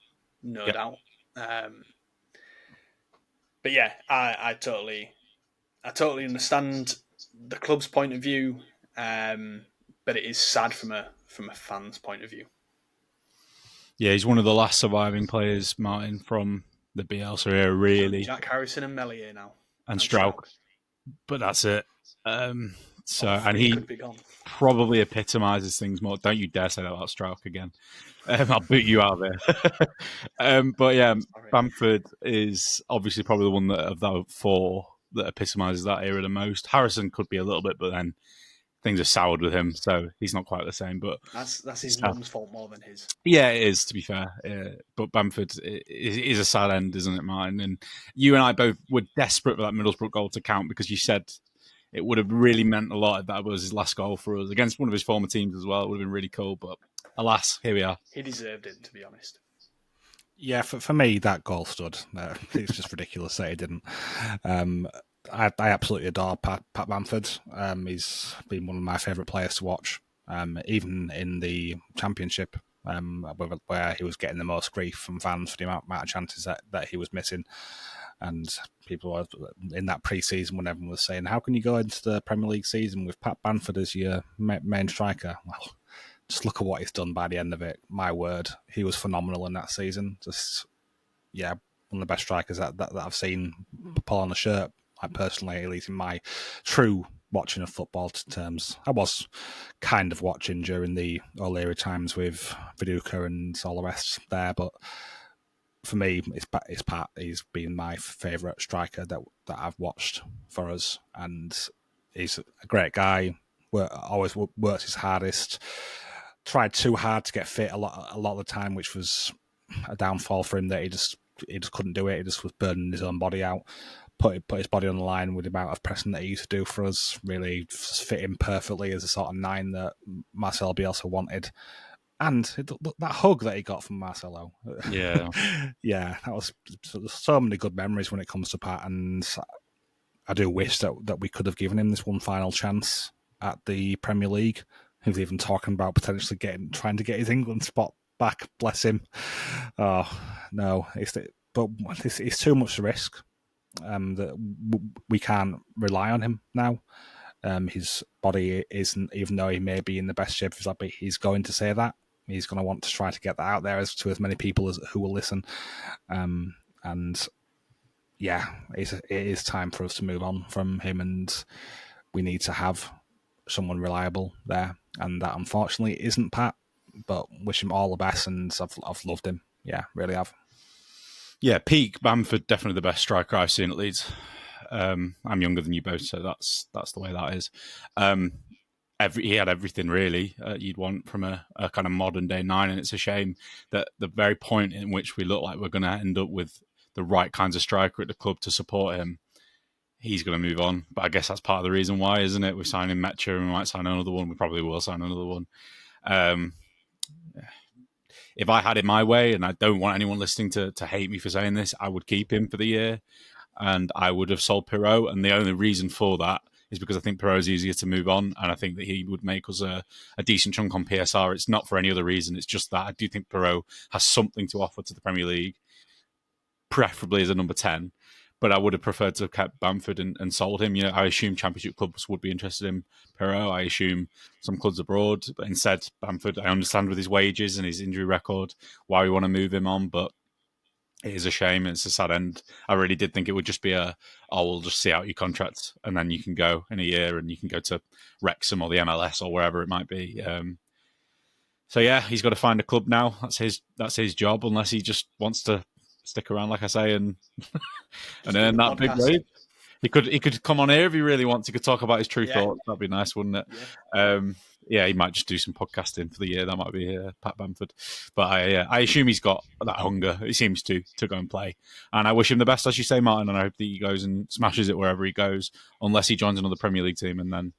no doubt. But yeah, I totally understand the club's point of view, but it is sad from a fan's point of view. Yeah, he's one of the last surviving players, Martin, from the Bielsa era, really. Jack Harrison and Meslier now. And Strauch. But that's it. And he probably epitomises things more. Don't you dare say that about Strauch again. I'll boot you out there. But yeah, Bamford is obviously probably the one that of the four that epitomises that era the most. Harrison could be a little bit, but then things are soured with him, so he's not quite the same. But that's his mum's fault more than his. Yeah, it is, to be fair. But Bamford is a sad end, isn't it, Martin? And you and I both were desperate for that Middlesbrough goal to count because you said it would have really meant a lot if that was his last goal for us against one of his former teams as well. It would have been really cool, but alas, here we are. He deserved it, to be honest. Yeah, for me, that goal stood. It's just ridiculous that he didn't. I absolutely adore Pat Bamford. He's been one of my favourite players to watch, even in the Championship, where he was getting the most grief from fans for the amount of chances that he was missing. And people were in that pre-season when everyone was saying, how can you go into the Premier League season with Pat Bamford as your main striker? Well, just look at what he's done by the end of it. My word, he was phenomenal in that season. Just, yeah, one of the best strikers that I've seen pull on a shirt. I personally, at least in my true watching of football terms, I was kind of watching during the O'Leary times with Viduka and all the rest there, but for me, it's Pat. He's been my favourite striker that I've watched for us, and he's a great guy. Always works his hardest. Tried too hard to get fit a lot of the time, which was a downfall for him. That he just couldn't do it. He just was burning his own body out. Put his body on the line with the amount of pressing that he used to do for us. Really fit him perfectly as a sort of 9 that Marcelo Bielsa wanted. And that hug that he got from Marcelo. Yeah. Yeah, that was so many good memories when it comes to Pat. And I do wish that we could have given him this one final chance at the Premier League. He was even talking about potentially trying to get his England spot back. Bless him. Oh, no. It's too much to risk. That we can't rely on him now. His body isn't, even though he may be in the best shape of his life, he's going to say that. He's going to want to try to get that out there to as many people who will listen. And yeah, it is time for us to move on from him, and we need to have someone reliable there. And that, unfortunately, isn't Pat. But wish him all the best, and I've loved him. Yeah, really have. Yeah, peak Bamford, definitely the best striker I've seen at Leeds. I'm younger than you both, so that's the way that is. He had everything really you'd want from a kind of modern day 9, and it's a shame that the very point in which we look like we're going to end up with the right kinds of striker at the club to support him, he's going to move on. But I guess that's part of the reason why, isn't it? We're signing Metcha and we might sign another one. We probably will sign another one. If I had it my way, and I don't want anyone listening to hate me for saying this, I would keep him for the year, and I would have sold Pirot. And the only reason for that is because I think Pirot's easier to move on, and I think that he would make us a decent chunk on PSR. It's not for any other reason. It's just that I do think Pirot has something to offer to the Premier League, preferably as a number 10. But I would have preferred to have kept Bamford and sold him. You know, I assume Championship clubs would be interested in Pirot. I assume some clubs abroad. But instead, Bamford, I understand with his wages and his injury record why we want to move him on. But it is a shame. It's a sad end. I really did think it would just be we'll just see out your contract and then you can go in a year and you can go to Wrexham or the MLS or wherever it might be. So yeah, he's got to find a club now. That's his job, unless he just wants to stick around, like I say, and earn that big wage. He could come on here if he really wants. He could talk about his true thoughts. That'd be nice, wouldn't it? Yeah. He might just do some podcasting for the year. That might be Pat Bamford. But I assume he's got that hunger. He seems to go and play. And I wish him the best, as you say, Martin. And I hope that he goes and smashes it wherever he goes, unless he joins another Premier League team and then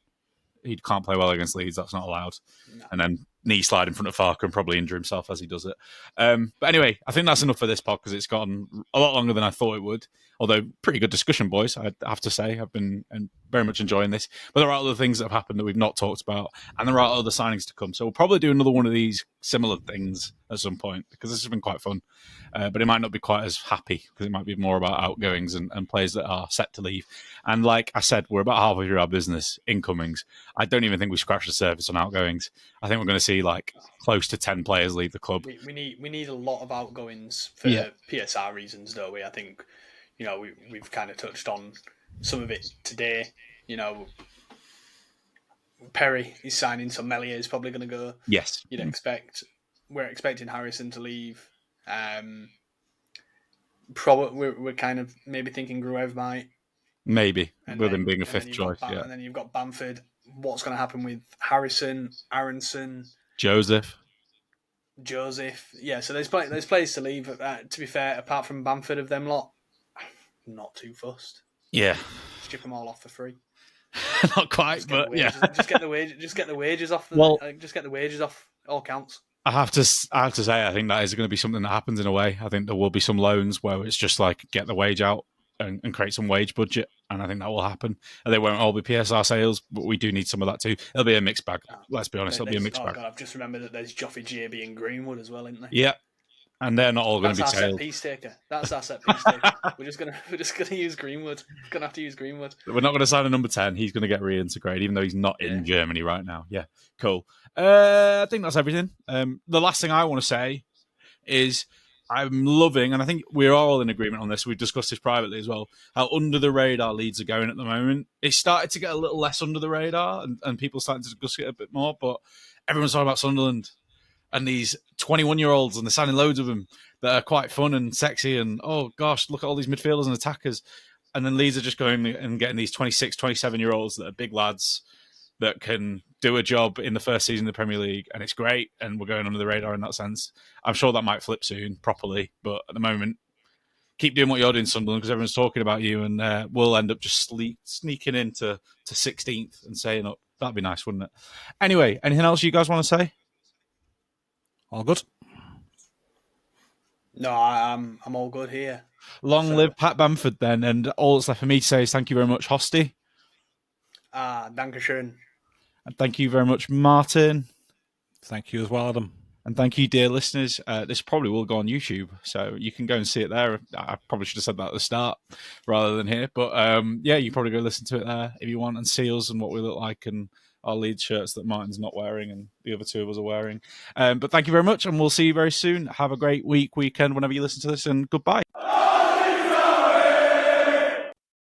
he can't play well against Leeds. That's not allowed. No. And then knee slide in front of Farker and probably injure himself as he does it. But anyway, I think that's enough for this pod because it's gotten a lot longer than I thought it would. Although, pretty good discussion, boys, I have to say. I've been very much enjoying this. But there are other things that have happened that we've not talked about, and there are other signings to come. So we'll probably do another one of these similar things at some point because this has been quite fun. But it might not be quite as happy because it might be more about outgoings and players that are set to leave. And like I said, we're about halfway through our business incomings. I don't even think we scratched the surface on outgoings. I think we're going to see like close to 10 players leave the club. We need a lot of outgoings for PSR reasons, don't we? I think, you know, we've kind of touched on some of it today. You know, Perry is signing, so Melier is probably going to go. Yes. You'd expect. We're expecting Harrison to leave. We're kind of maybe thinking Gruev might. Maybe, with him being a fifth choice. And then you've got Bamford. What's going to happen with Harrison, Aronson, Joseph? Yeah, so there's players to leave. To be fair, apart from Bamford of them lot, not too fussed. Yeah. Strip them all off for free. Not quite, but yeah. Just get the wages off. Just get the wages off. All counts. I have to say, I think that is going to be something that happens in a way. I think there will be some loans where it's just like get the wage out and create some wage budget, and I think that will happen. And they won't all be PSR sales, but we do need some of that too. It'll be a mixed bag. Let's be honest, it'll be a mixed bag. God, I've just remembered that there's Joffy, JB and Greenwood as well, isn't there? Yeah, and they're not all going to be sales. That's our set piece taker. We're just gonna use Greenwood. We're gonna have to use Greenwood. We're not going to sign a number 10. He's going to get reintegrated, even though he's not in Germany right now. Yeah, cool. I think that's everything. The last thing I want to say is I'm loving, and I think we're all in agreement on this, we've discussed this privately as well, how under the radar Leeds are going at the moment. It started to get a little less under the radar and people starting to discuss it a bit more, but everyone's talking about Sunderland and these 21-year-olds, and they're signing loads of them that are quite fun and sexy, and oh gosh, look at all these midfielders and attackers. And then Leeds are just going and getting these 26, 27-year-olds that are big lads that can do a job in the first season of the Premier League, and it's great, and we're going under the radar in that sense. I'm sure that might flip soon, properly, but at the moment, keep doing what you're doing, Sunderland, because everyone's talking about you, and we'll end up just sneaking into 16th and saying up. That'd be nice, wouldn't it? Anyway, anything else you guys want to say? All good? No, I'm all good here. Long live Pat Bamford, then, and all that's left for me to say is thank you very much, Hosty. Dankeschön. And thank you very much, Martin. Thank you as well, Adam. And thank you, dear listeners. This probably will go on YouTube, so you can go and see it there. I probably should have said that at the start rather than here. But yeah, you can probably go listen to it there if you want and see us and what we look like and our Leeds shirts that Martin's not wearing and the other two of us are wearing. But thank you very much, and we'll see you very soon. Have a great weekend, whenever you listen to this, and goodbye.